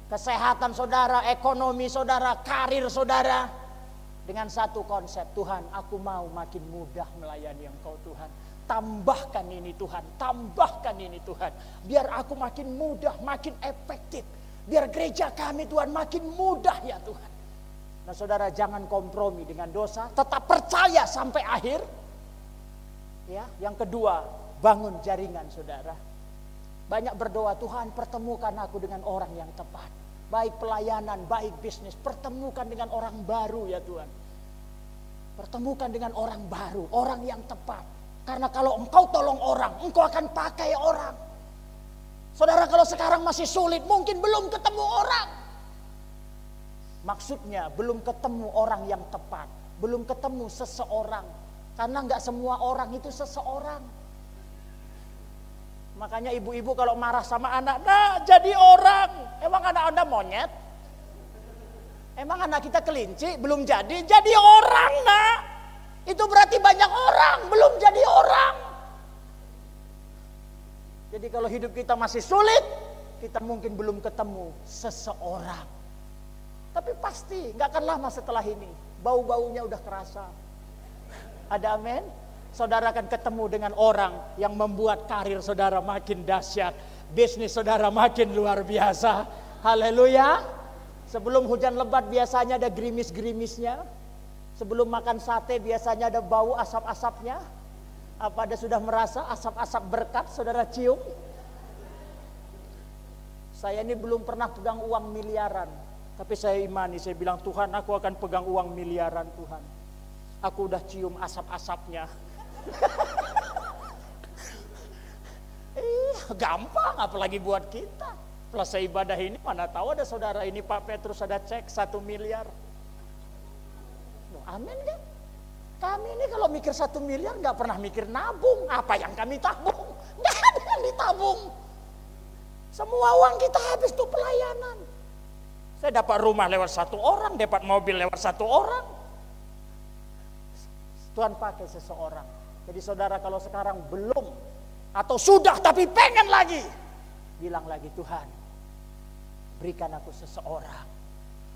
S4: Kesehatan saudara, ekonomi saudara, karir saudara. Dengan satu konsep, Tuhan aku mau makin mudah melayani Engkau Tuhan. Tambahkan ini Tuhan, tambahkan ini Tuhan. Biar aku makin mudah, makin efektif. Biar gereja kami Tuhan makin mudah ya Tuhan. Nah saudara jangan kompromi dengan dosa. Tetap percaya sampai akhir. Ya, yang kedua, bangun jaringan saudara. Banyak berdoa, Tuhan pertemukan aku dengan orang yang tepat. Baik pelayanan, baik bisnis. Pertemukan dengan orang baru ya Tuhan. Pertemukan dengan orang baru, orang yang tepat. Karena kalau engkau tolong orang, engkau akan pakai orang. Saudara kalau sekarang masih sulit, mungkin belum ketemu orang. Maksudnya belum ketemu orang yang tepat. Belum ketemu seseorang. Karena enggak semua orang itu seseorang. Makanya ibu-ibu kalau marah sama anak, nah jadi orang. Emang anak Anda monyet? Emang anak kita kelinci? Belum jadi orang nak. Itu berarti banyak orang, belum jadi orang. Jadi kalau hidup kita masih sulit, kita mungkin belum ketemu seseorang. Tapi pasti gak akan lama setelah ini, bau-baunya udah kerasa. Ada amin? Saudara akan ketemu dengan orang yang membuat karir saudara makin dahsyat. Bisnis saudara makin luar biasa. Haleluya. Sebelum hujan lebat biasanya ada gerimis-gerimisnya. Sebelum makan sate biasanya ada bau asap-asapnya. Apa Anda sudah merasa asap-asap berkat saudara cium? Saya ini belum pernah pegang uang miliaran. Tapi saya imani, saya bilang Tuhan aku akan pegang uang miliaran Tuhan. Aku udah cium asap-asapnya. Gampang apalagi buat kita. Selesai ibadah ini mana tahu ada saudara ini Pak Petrus ada cek 1 miliar. Amin kan? Kami ini kalau mikir 1 miliar gak pernah mikir nabung. Apa yang kami tabung? Gak ada yang ditabung. Semua uang kita habis tuh pelayanan. Saya dapat rumah lewat 1 orang, dapat mobil lewat 1 orang. Tuhan pakai seseorang. Jadi saudara kalau sekarang belum atau sudah tapi pengen lagi, bilang lagi Tuhan berikan aku seseorang.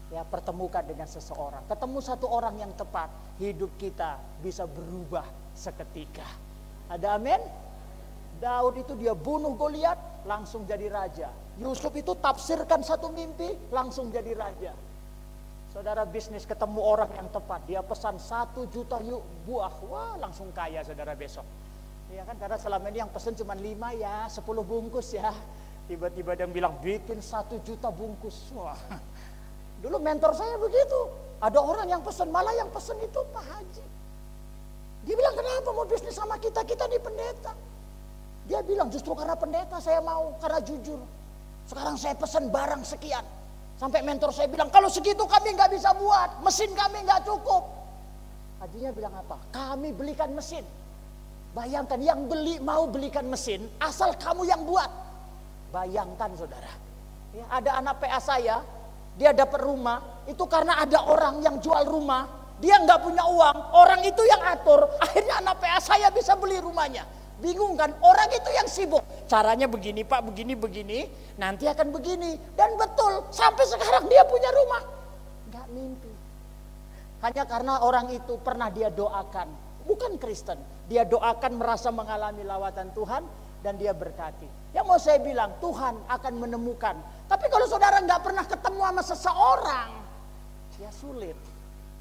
S4: Ya pertemukan dengan seseorang. Ketemu satu orang yang tepat, hidup kita bisa berubah seketika. Ada amin? Daud itu dia bunuh Goliat langsung jadi raja. Yusuf itu tafsirkan satu mimpi langsung jadi raja. Saudara bisnis ketemu orang yang tepat, dia pesan 1 juta buah, wah langsung kaya saudara besok. Ya kan karena selama ini yang pesan cuma 5 ya, 10 bungkus ya. Tiba-tiba dia bilang bikin 1 juta bungkus. Wah. Dulu mentor saya begitu. Ada orang yang pesan, malah yang pesan itu Pak Haji. Dia bilang kenapa mau bisnis sama kita, kita di pendeta. Dia bilang justru karena pendeta saya mau, karena jujur. Sekarang saya pesan barang sekian. Sampai mentor saya bilang, kalau segitu kami nggak bisa buat, mesin kami nggak cukup. Hajinya bilang apa? Kami belikan mesin. Bayangkan yang beli mau belikan mesin, asal kamu yang buat. Bayangkan saudara. Ya, ada anak PA saya, dia dapat rumah, itu karena ada orang yang jual rumah. Dia nggak punya uang, orang itu yang atur. Akhirnya anak PA saya bisa beli rumahnya. Bingung kan, orang itu yang sibuk. Caranya begini Pak, begini, nanti akan begini. Dan betul, sampai sekarang dia punya rumah. Gak mimpi. Hanya karena orang itu pernah dia doakan. Bukan Kristen, dia doakan merasa mengalami lawatan Tuhan. Dan dia berkati. Yang mau saya bilang, Tuhan akan menemukan. Tapi kalau saudara gak pernah ketemu sama seseorang, ya sulit.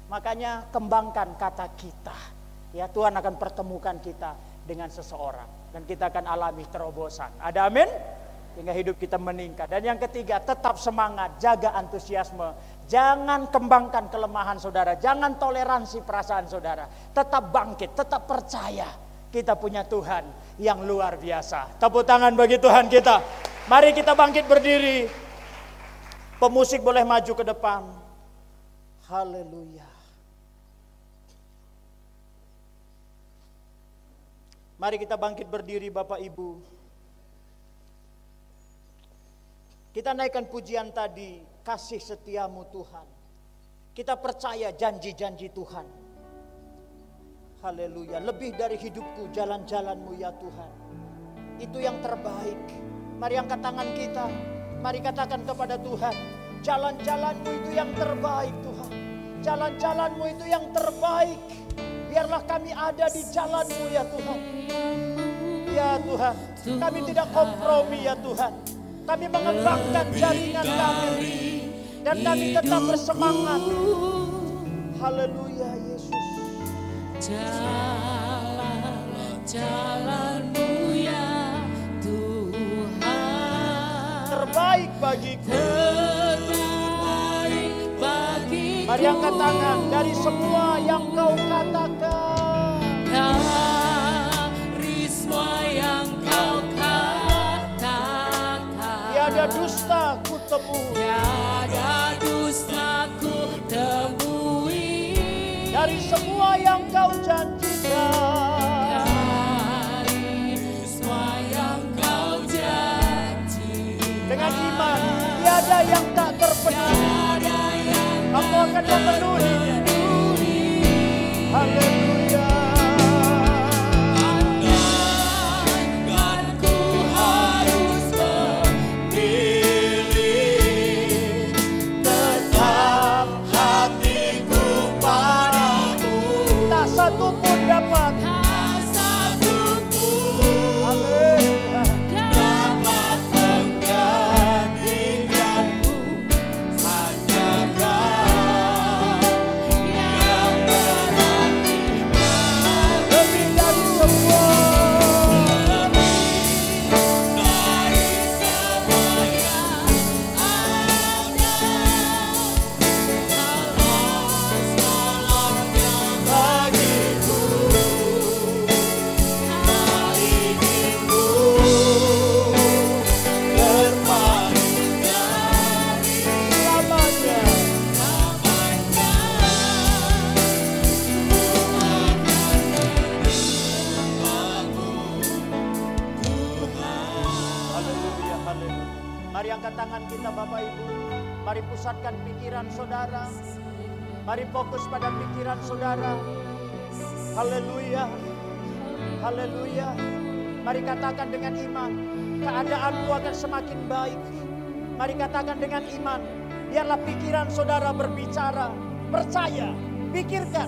S4: Makanya kembangkan kata kita. Ya Tuhan akan pertemukan kita dengan seseorang dan kita akan alami terobosan. Ada amin? Sehingga hidup kita meningkat. Dan yang ketiga, tetap semangat, jaga antusiasme. Jangan kembangkan kelemahan saudara, jangan toleransi perasaan saudara. Tetap bangkit, tetap percaya. Kita punya Tuhan yang luar biasa. Tepuk tangan bagi Tuhan kita. Mari kita bangkit berdiri. Pemusik boleh maju ke depan. Haleluya. Mari kita bangkit berdiri Bapak Ibu. Kita naikkan pujian tadi, kasih setiamu Tuhan. Kita percaya janji-janji Tuhan. Haleluya, lebih dari hidupku jalan-jalanmu ya Tuhan. Itu yang terbaik. Mari angkat tangan kita. Mari katakan kepada Tuhan, jalan-jalanmu itu yang terbaik Tuhan. Jalan-jalanmu itu yang terbaik. Biarlah kami ada di jalanmu ya Tuhan. Ya Tuhan, kami tidak kompromi ya Tuhan. Kami mengembangkan jaringan kami. Dan kami tetap bersemangat. Haleluya Yesus.
S1: Jalan-jalanmu ya Tuhan.
S4: Terbaik bagiku.
S1: Terbaik bagiku.
S4: Mari angkat tangan dari semua yang kau katakan.
S1: Dari semua yang kau katakan.
S4: Tiada dusta ku temui.
S1: Tiada dusta ku temui.
S4: Dari semua yang kau janjikan.
S1: Dari semua yang kau janji.
S4: Dengan iman, tiada yang tak terpenuhi. Aku akan memenuhinya. Haleluya.
S1: Andaikan ku harus memilih,
S4: Tetap hatiku padamu. Tak satu pun dapat.
S1: tak satu pun
S4: Haleluya.
S1: dapat
S4: Menggantikanmu. Hanya Kau
S1: yang berarti
S4: lebih dari semua.
S1: dari semua yang ada.
S4: Bagiku
S1: Hari minggu
S4: terpaling dari selamanya. Haleluya, haleluya. Mari angkat tangan kita Bapak Ibu. Mari pusatkan pikiran saudara. Mari fokus pada pikiran saudara. Haleluya. Haleluya. Mari katakan dengan iman, keadaanmu akan semakin baik. Mari katakan dengan iman, biarlah pikiran saudara berbicara. Percaya, pikirkan.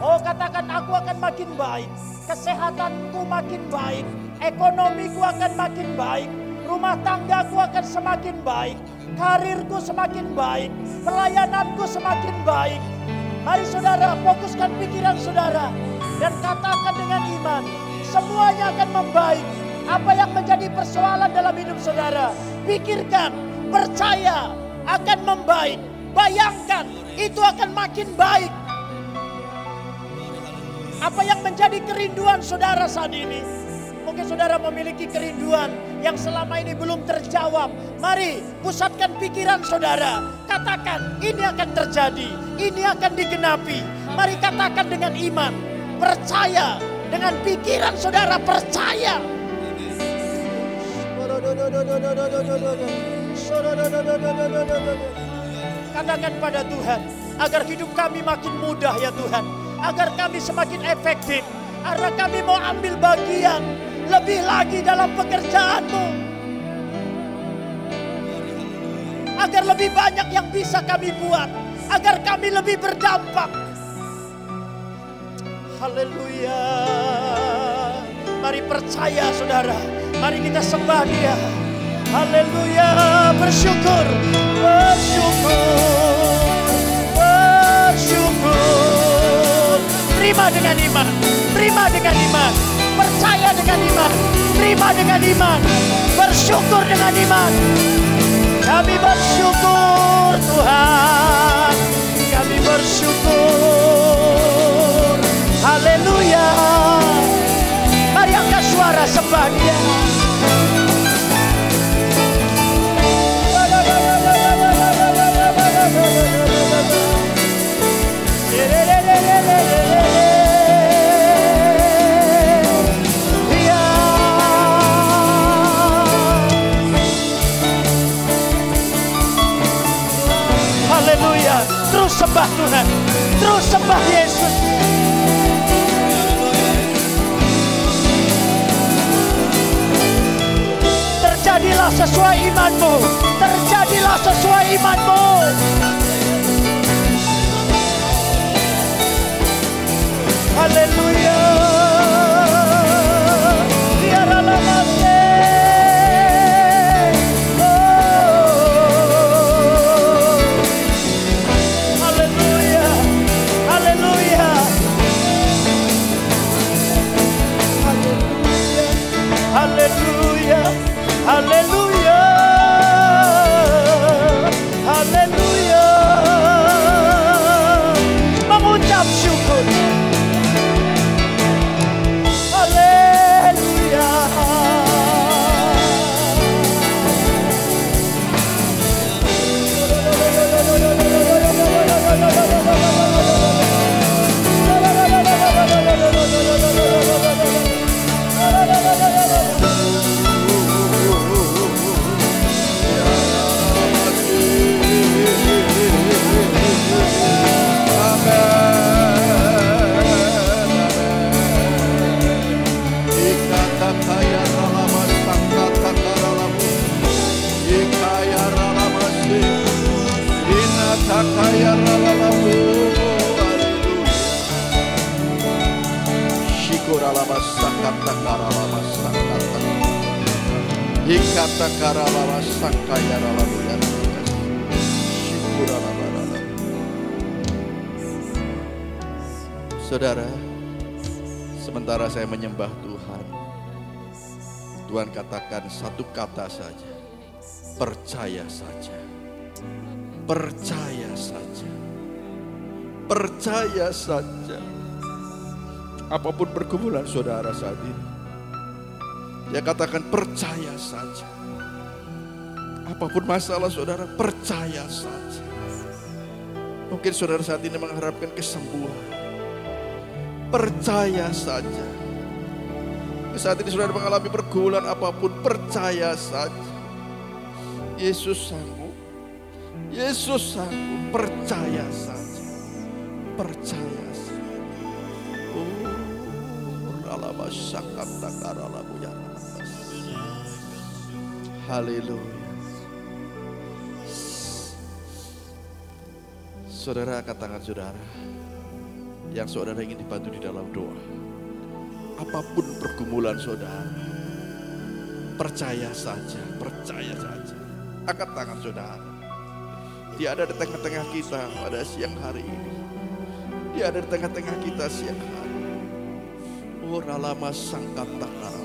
S4: Oh, katakan aku akan makin baik. Kesehatanku makin baik. Ekonomiku akan makin baik. Rumah tanggaku akan semakin baik. Karirku semakin baik. Pelayananku semakin baik. Mari saudara, fokuskan pikiran saudara. Dan katakan dengan iman, semuanya akan membaik. Apa yang menjadi persoalan dalam hidup saudara, pikirkan, percaya akan membaik. Bayangkan, itu akan makin baik. Apa yang menjadi kerinduan saudara saat ini? Mungkin saudara memiliki kerinduan yang selama ini belum terjawab. Mari pusatkan pikiran saudara. Katakan, ini akan terjadi, ini akan digenapi. Mari katakan dengan iman, percaya. Dengan pikiran saudara percaya. Katakan pada Tuhan, agar hidup kami makin mudah ya Tuhan. Agar kami semakin efektif. Agar kami mau ambil bagian lebih lagi dalam pekerjaan-Mu. Agar lebih banyak yang bisa kami buat. Agar kami lebih berdampak. Haleluya. Mari percaya saudara. Mari kita sembah Dia. Haleluya. Bersyukur. Bersyukur. Bersyukur. Terima dengan iman. Terima dengan iman. percaya dengan iman, terima dengan iman, bersyukur dengan iman. Kami bersyukur Tuhan, kami bersyukur. Haleluya. Mari angkat suara sembah Dia. Haleluya. Terus sembah Tuhan, terus sembah Yesus. Terjadilah sesuai imanmu, terjadilah sesuai imanmu. Haleluya. Biarlah masih. Haleluya. Haleluya. Haleluya. Haleluya. Haleluya. Mengucap syukur. Haleluya.
S5: Saudara, sementara saya menyembah Tuhan, Tuhan katakan satu kata saja, percaya saja, percaya saja, percaya saja. Apapun pergumulan saudara saat ini, dia katakan percaya saja. Apapun masalah saudara, percaya saja. Mungkin saudara saat ini mengharapkan kesembuhan, percaya saja. Saat ini saudara mengalami pergumulan apapun, percaya saja. Yesus sanggup, Yesus sanggup, percaya saja, percaya saja. Haleluya. Saudara, angkat tangan saudara yang saudara ingin dibantu di dalam doa. Apapun pergumulan saudara, percaya saja, percaya saja. Angkat tangan saudara. Dia ada di tengah-tengah kita pada siang hari ini. Dia ada di tengah-tengah kita siang hari. Lama sangkata.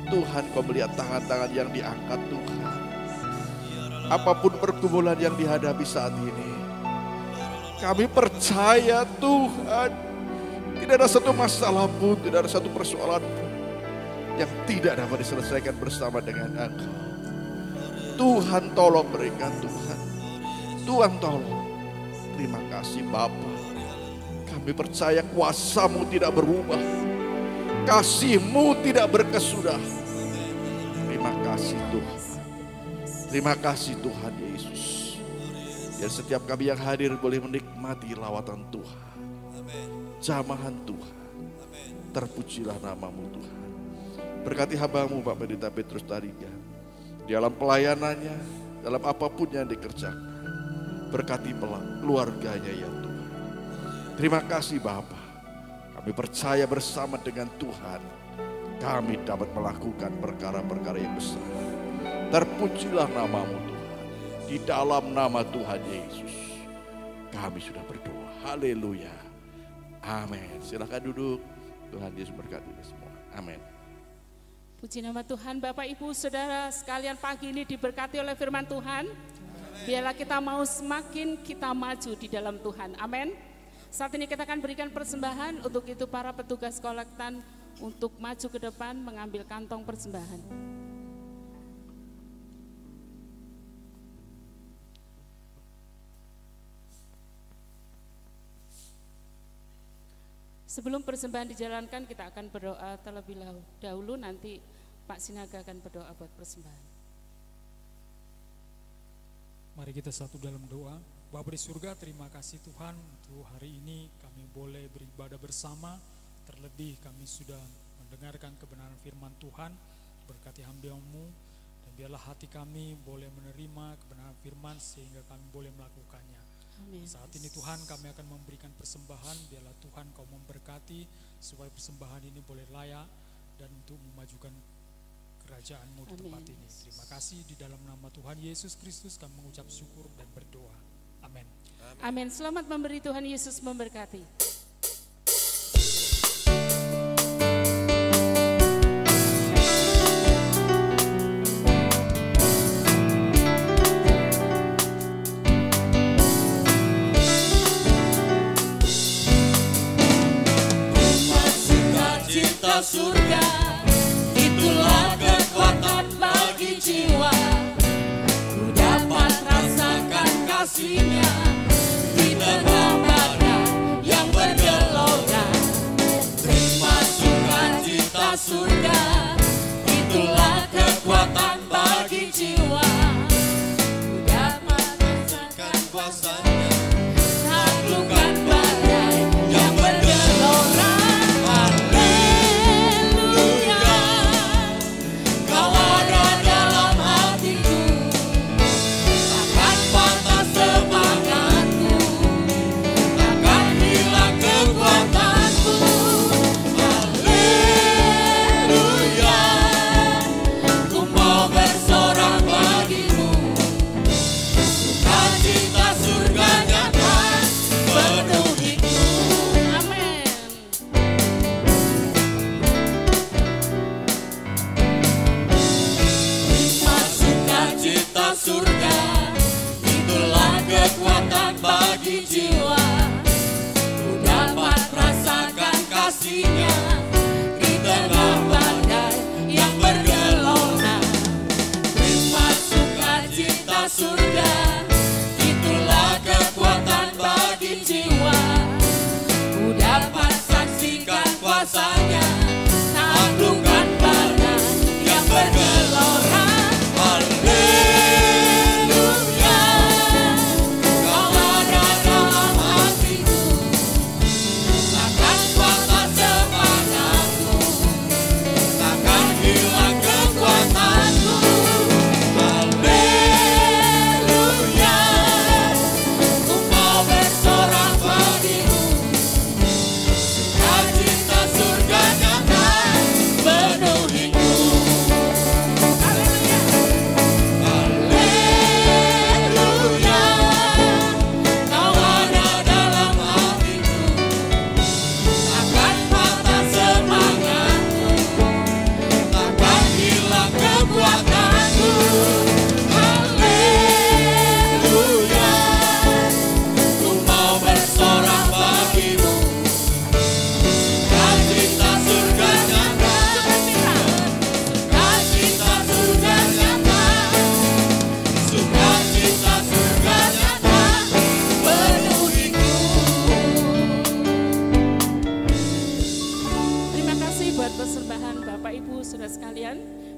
S5: Tuhan, kau melihat tangan-tangan yang diangkat Tuhan. Apapun pergumulan yang dihadapi saat ini, kami percaya Tuhan, tidak ada satu masalah pun, tidak ada satu persoalan pun yang tidak dapat diselesaikan bersama dengan Engkau. Tuhan tolong mereka Tuhan. Tuhan tolong. Terima kasih Bapa. Kami percaya kuasa-Mu tidak berubah. Kasih-Mu tidak berkesudah. Terima kasih Tuhan. Terima kasih Tuhan Yesus. Dan setiap kami yang hadir boleh menikmati lawatan Tuhan. Jamahan Tuhan. Terpujilah nama-Mu Tuhan. Berkati hamba-Mu Pak Pendeta Petrus Tarigan. Dalam pelayanannya, dalam apapun yang dikerjakan. Berkati keluarganya ya Tuhan. Terima kasih Bapa. Kami percaya bersama dengan Tuhan. Kami dapat melakukan perkara-perkara yang besar. Terpujilah nama-Mu Tuhan. Di dalam nama Tuhan Yesus. Kami sudah berdoa. Haleluya. Amin. Silakan duduk. Tuhan Yesus berkati kita semua. Amin.
S2: Puji nama Tuhan, Bapak Ibu Saudara sekalian, pagi ini diberkati oleh firman Tuhan. Biarlah kita mau semakin kita maju di dalam Tuhan. Amin. Saat ini kita akan berikan persembahan, untuk itu para petugas kolektan untuk maju ke depan mengambil kantong persembahan. Sebelum persembahan dijalankan, kita akan berdoa terlebih dahulu, nanti Pak Sinaga akan berdoa buat persembahan.
S6: Mari kita satu dalam doa. Bapa di surga, terima kasih Tuhan untuk hari ini kami boleh beribadah bersama. Terlebih kami sudah mendengarkan kebenaran firman Tuhan. Berkati hamba-Mu, dan biarlah hati kami boleh menerima kebenaran firman sehingga kami boleh melakukannya.
S2: Amin.
S6: Saat ini Tuhan kami akan memberikan persembahan, biarlah Tuhan Kau memberkati supaya persembahan ini boleh layak dan untuk memajukan kerajaan-Mu di tempat ini. Terima kasih, di dalam nama Tuhan Yesus Kristus kami mengucap syukur dan berdoa. Amin.
S2: Amin. Selamat memberi, Tuhan Yesus memberkati.
S1: Surga, itulah kekuatan bagi jiwa. Ku dapat rasakan kasih-Nya di tengah badai yang bergelora. Terima sukacita surga, itulah kekuatan bagi jiwa. Ku dapat rasakan kuasa-Nya, taklukkan badai yang bergelora. Surga, itulah kekuatan bagi jiwa. Ku dapat rasakan kasih-Nya di tengah badai yang bergelora. Terima sukacita surga, itulah kekuatan bagi jiwa. Ku dapat saksikan kuasa-Nya, taklukkan badai yang bergelora.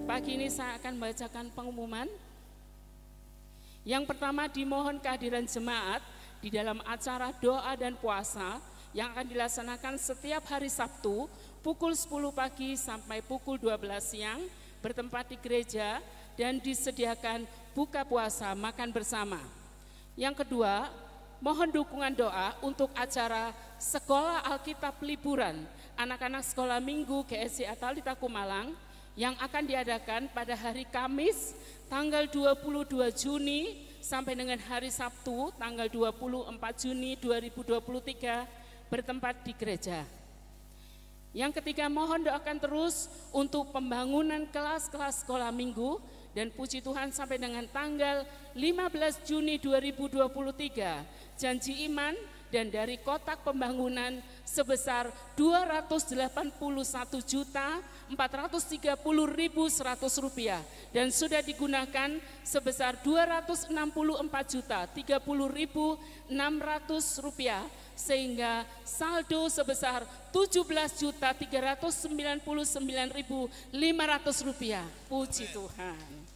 S2: Pagi ini saya akan membacakan pengumuman. Yang pertama, dimohon kehadiran jemaat di dalam acara doa dan puasa yang akan dilaksanakan setiap hari Sabtu pukul 10 pagi sampai pukul 12 siang bertempat di gereja dan disediakan buka puasa makan bersama. Yang kedua, mohon dukungan doa untuk acara Sekolah Alkitab Liburan anak-anak sekolah minggu GSI Atalita Kumalang yang akan diadakan pada hari Kamis tanggal 22 Juni sampai dengan hari Sabtu tanggal 24 Juni 2023 bertempat di gereja. Yang ketiga, mohon doakan terus untuk pembangunan kelas-kelas sekolah minggu, dan puji Tuhan sampai dengan tanggal 15 Juni 2023 janji iman dan dari kotak pembangunan sebesar 281.430.100 rupiah dan sudah digunakan sebesar 264.030.600 rupiah sehingga saldo sebesar 17.399.500 rupiah. Puji Tuhan.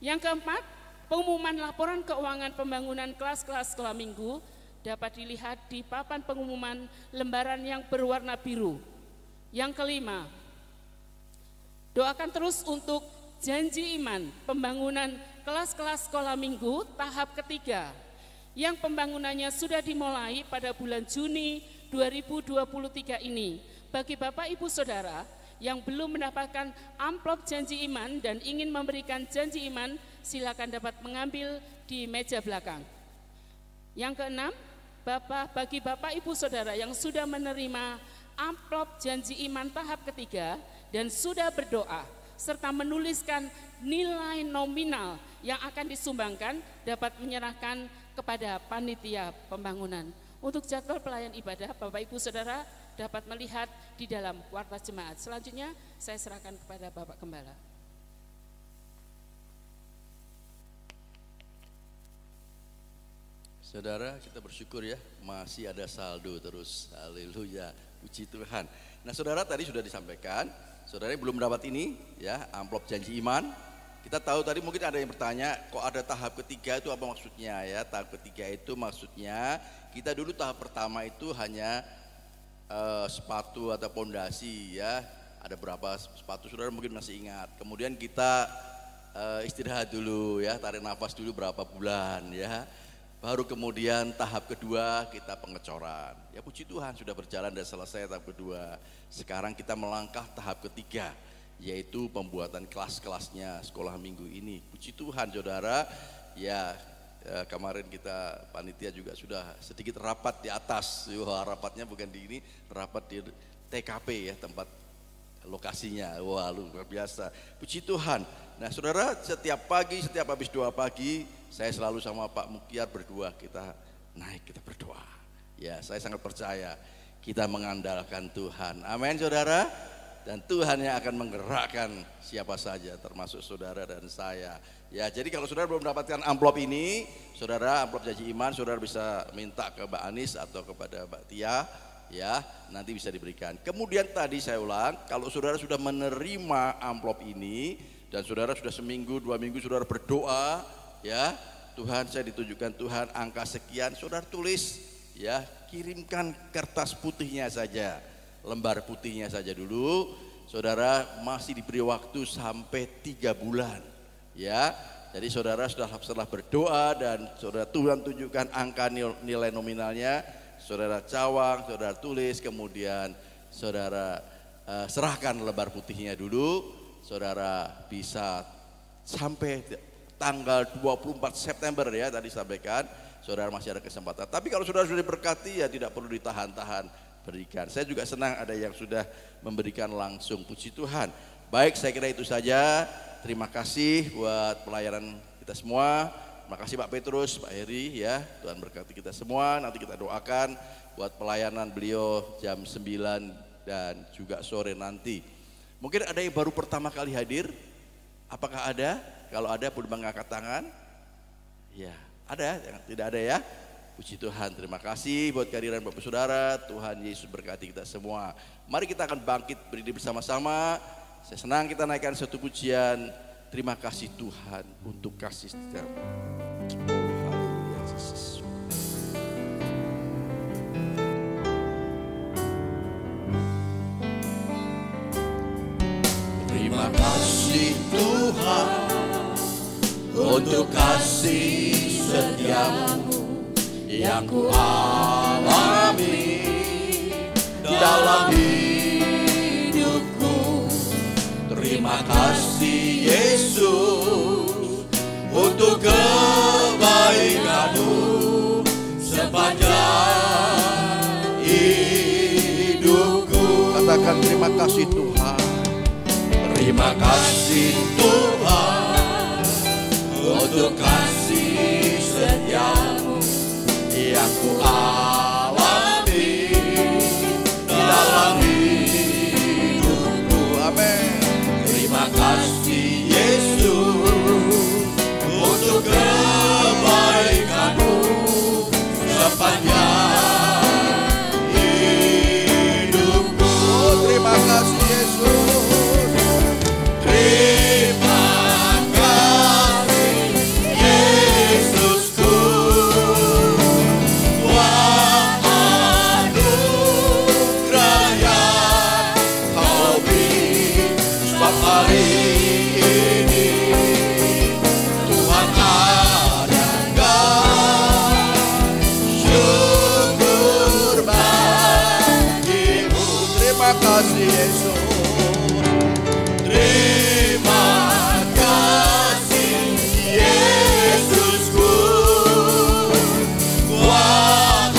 S2: Yang keempat, pengumuman laporan keuangan pembangunan kelas-kelas sekolah minggu dapat dilihat di papan pengumuman lembaran yang berwarna biru. Yang kelima, doakan terus untuk janji iman pembangunan kelas-kelas sekolah minggu tahap ketiga yang pembangunannya sudah dimulai pada bulan Juni 2023 ini. Bagi Bapak Ibu Saudara yang belum mendapatkan amplop janji iman dan ingin memberikan janji iman, silakan dapat mengambil di meja belakang. Yang keenam, bagi Bapak Ibu Saudara yang sudah menerima amplop janji iman tahap ketiga dan sudah berdoa serta menuliskan nilai nominal yang akan disumbangkan dapat menyerahkan kepada panitia pembangunan. Untuk jadwal pelayan ibadah, Bapak Ibu Saudara dapat melihat di dalam warta jemaat. Selanjutnya saya serahkan kepada Bapak Gembala.
S7: Saudara, kita bersyukur ya, masih ada saldo terus. Haleluya, puji Tuhan. Nah, saudara tadi sudah disampaikan, saudara yang belum mendapat ini ya, amplop janji iman. Kita tahu tadi mungkin ada yang bertanya, kok ada tahap ketiga itu apa maksudnya ya? Tahap ketiga itu maksudnya kita dulu tahap pertama itu hanya sepatu atau pondasi ya. Ada berapa sepatu saudara mungkin masih ingat. Kemudian kita istirahat dulu ya, tarik nafas dulu berapa bulan ya. Baru kemudian tahap kedua kita pengecoran. Ya puji Tuhan sudah berjalan dan selesai tahap kedua. Sekarang kita melangkah tahap ketiga, yaitu pembuatan kelas-kelasnya sekolah minggu ini. Puji Tuhan saudara, ya kemarin kita panitia juga sudah sedikit rapat di atas. Rapatnya bukan di ini, rapat di TKP ya, tempat lokasinya. Wah luar biasa, puji Tuhan. Nah saudara, setiap pagi, setiap habis doa pagi, saya selalu sama Pak Mukyar berdua, kita naik, kita berdoa. Ya saya sangat percaya, kita mengandalkan Tuhan. Amin saudara. Dan Tuhan yang akan menggerakkan siapa saja, termasuk saudara dan saya. Ya jadi kalau saudara belum mendapatkan amplop ini, saudara amplop janji iman, saudara bisa minta ke Mbak Anis atau kepada Mbak Tia. Ya nanti bisa diberikan. Kemudian tadi saya ulang, kalau saudara sudah menerima amplop ini dan saudara sudah seminggu, 2 minggu saudara berdoa, ya Tuhan saya ditunjukkan Tuhan angka sekian, saudara tulis ya, kirimkan kertas putihnya saja, lembar putihnya saja dulu. Saudara masih diberi waktu sampai 3 bulan ya. Jadi saudara setelah berdoa dan saudara Tuhan tunjukkan angka nilai nominalnya, saudara cawang, saudara tulis, kemudian saudara serahkan lembar putihnya dulu. Saudara bisa sampai tanggal 24 September ya tadi sampaikan, saudara masih ada kesempatan. Tapi kalau saudara sudah diberkati ya tidak perlu ditahan-tahan, berikan. Saya juga senang ada yang sudah memberikan langsung, puji Tuhan. Baik, saya kira itu saja. Terima kasih buat pelayanan kita semua. Terima kasih Pak Petrus, Pak Heri ya. Tuhan berkati kita semua. Nanti kita doakan buat pelayanan beliau jam 9 dan juga sore nanti. Mungkin ada yang baru pertama kali hadir. Apakah ada? Kalau ada boleh mengangkat tangan. Ya, ada, tidak ada ya. Puji Tuhan, terima kasih buat kehadiran Bapak Saudara. Tuhan Yesus berkati kita semua. Mari kita akan bangkit berdiri bersama-sama. Saya senang kita naikkan satu pujian. Terima kasih Tuhan untuk kasih setiamu. Haleluya Yesus.
S1: Terima kasih Tuhan untuk kasih setiamu yang ku alami dalam hidupku. Terima kasih Yesus untuk kebaikan-Mu sepanjang hidupku.
S5: Katakan terima kasih Tuhan.
S1: Terima kasih Tuhan untuk kasih setiamu yang ku alami di dalam hidupku.
S5: Amin.
S1: Terima kasih Yesus untuk kebaikanmu sepanjang hidupku.
S5: Terima kasih Yesus.
S1: Terima kasih Yesusku, Tuhan anugerah yang Kau beri, sebab hari ini Tuhan adakan syukur bagimu.
S5: Terima kasih Yesus.
S1: Terima kasih Yesusku, Tuhan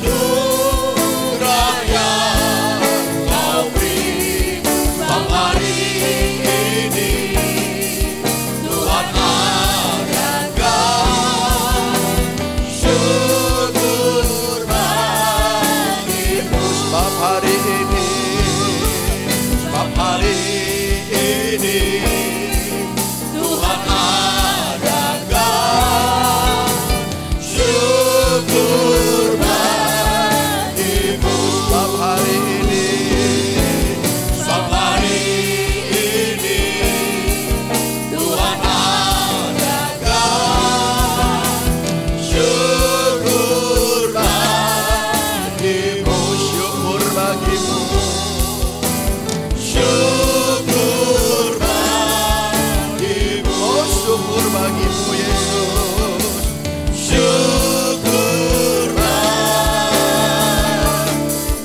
S1: anugerah yang Kau beri, sebab hari ini Tuhan adakan syukur bagimu.
S5: Sebab hari ini,
S1: Sebab hari ini Tuhan adakan syukur bagimu.
S5: sebab hari ini,
S1: Sebab hari ini Tuhan adakan syukur bagimu.
S5: syukur bagimu.
S1: Syukur bagimu.
S5: Oh syukur bagimu Yesus.
S1: Syukur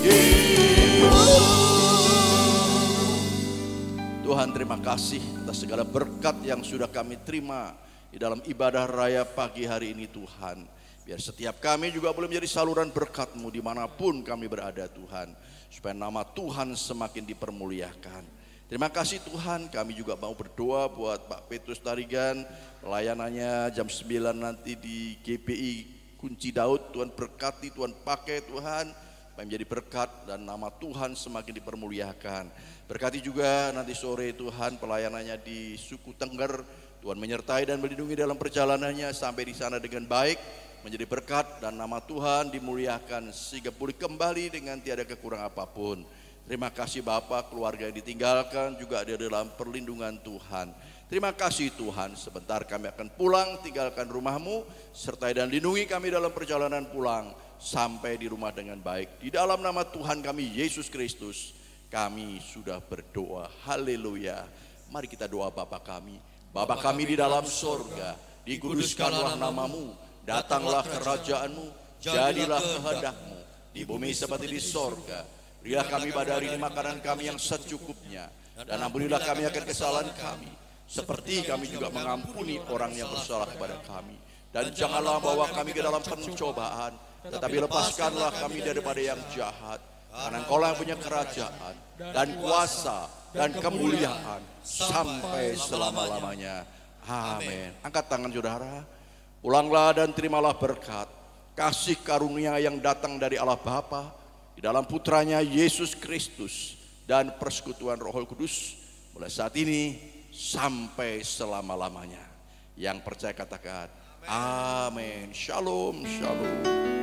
S1: bagimu.
S5: Tuhan terima kasih atas segala berkat yang sudah kami terima di dalam ibadah raya pagi hari ini Tuhan. Biar setiap kami juga boleh menjadi saluran berkat-Mu dimanapun kami berada Tuhan. Supaya nama Tuhan semakin dipermuliakan. Terima kasih Tuhan, kami juga mau berdoa buat Pak Petrus Tarigan. Pelayanannya jam 9 nanti di GPI Kunci Daud. Tuhan berkati, Tuhan pakai Tuhan. Supaya menjadi berkat dan nama Tuhan semakin dipermuliakan. Berkati juga nanti sore Tuhan pelayanannya di suku Tengger. Tuhan menyertai dan melindungi dalam perjalanannya sampai di sana dengan baik. Menjadi berkat dan nama Tuhan dimuliakan sehingga pulih kembali dengan tiada kekurangan apapun. Terima kasih Bapak, keluarga yang ditinggalkan juga ada dalam perlindungan Tuhan. Terima kasih Tuhan, sebentar kami akan pulang, tinggalkan rumah-Mu, sertai dan lindungi kami dalam perjalanan pulang sampai di rumah dengan baik. Di dalam nama Tuhan kami Yesus Kristus, kami sudah berdoa. Haleluya. Mari kita doa Bapa kami. Bapa kami di dalam sorga, dikuduskanlah nama-Mu. Datanglah kerajaan-Mu, jadilah kehendak-Mu di bumi seperti di sorga. Berilah kami pada hari ini makanan kami yang secukupnya, dan ampunilah kami akan kesalahan kami, seperti kami juga mengampuni orang yang bersalah kepada kami. Dan janganlah bawa kami ke dalam pencobaan, tetapi lepaskanlah kami daripada yang jahat. Karena Engkau-lah yang punya kerajaan, dan kuasa, dan kemuliaan, sampai selama-lamanya. Amin. Angkat tangan saudara. Pulanglah dan terimalah berkat, kasih karunia yang datang dari Allah Bapa di dalam putranya Yesus Kristus dan persekutuan Roh Kudus mulai saat ini sampai selama-lamanya. Yang percaya katakan amin. Shalom, shalom.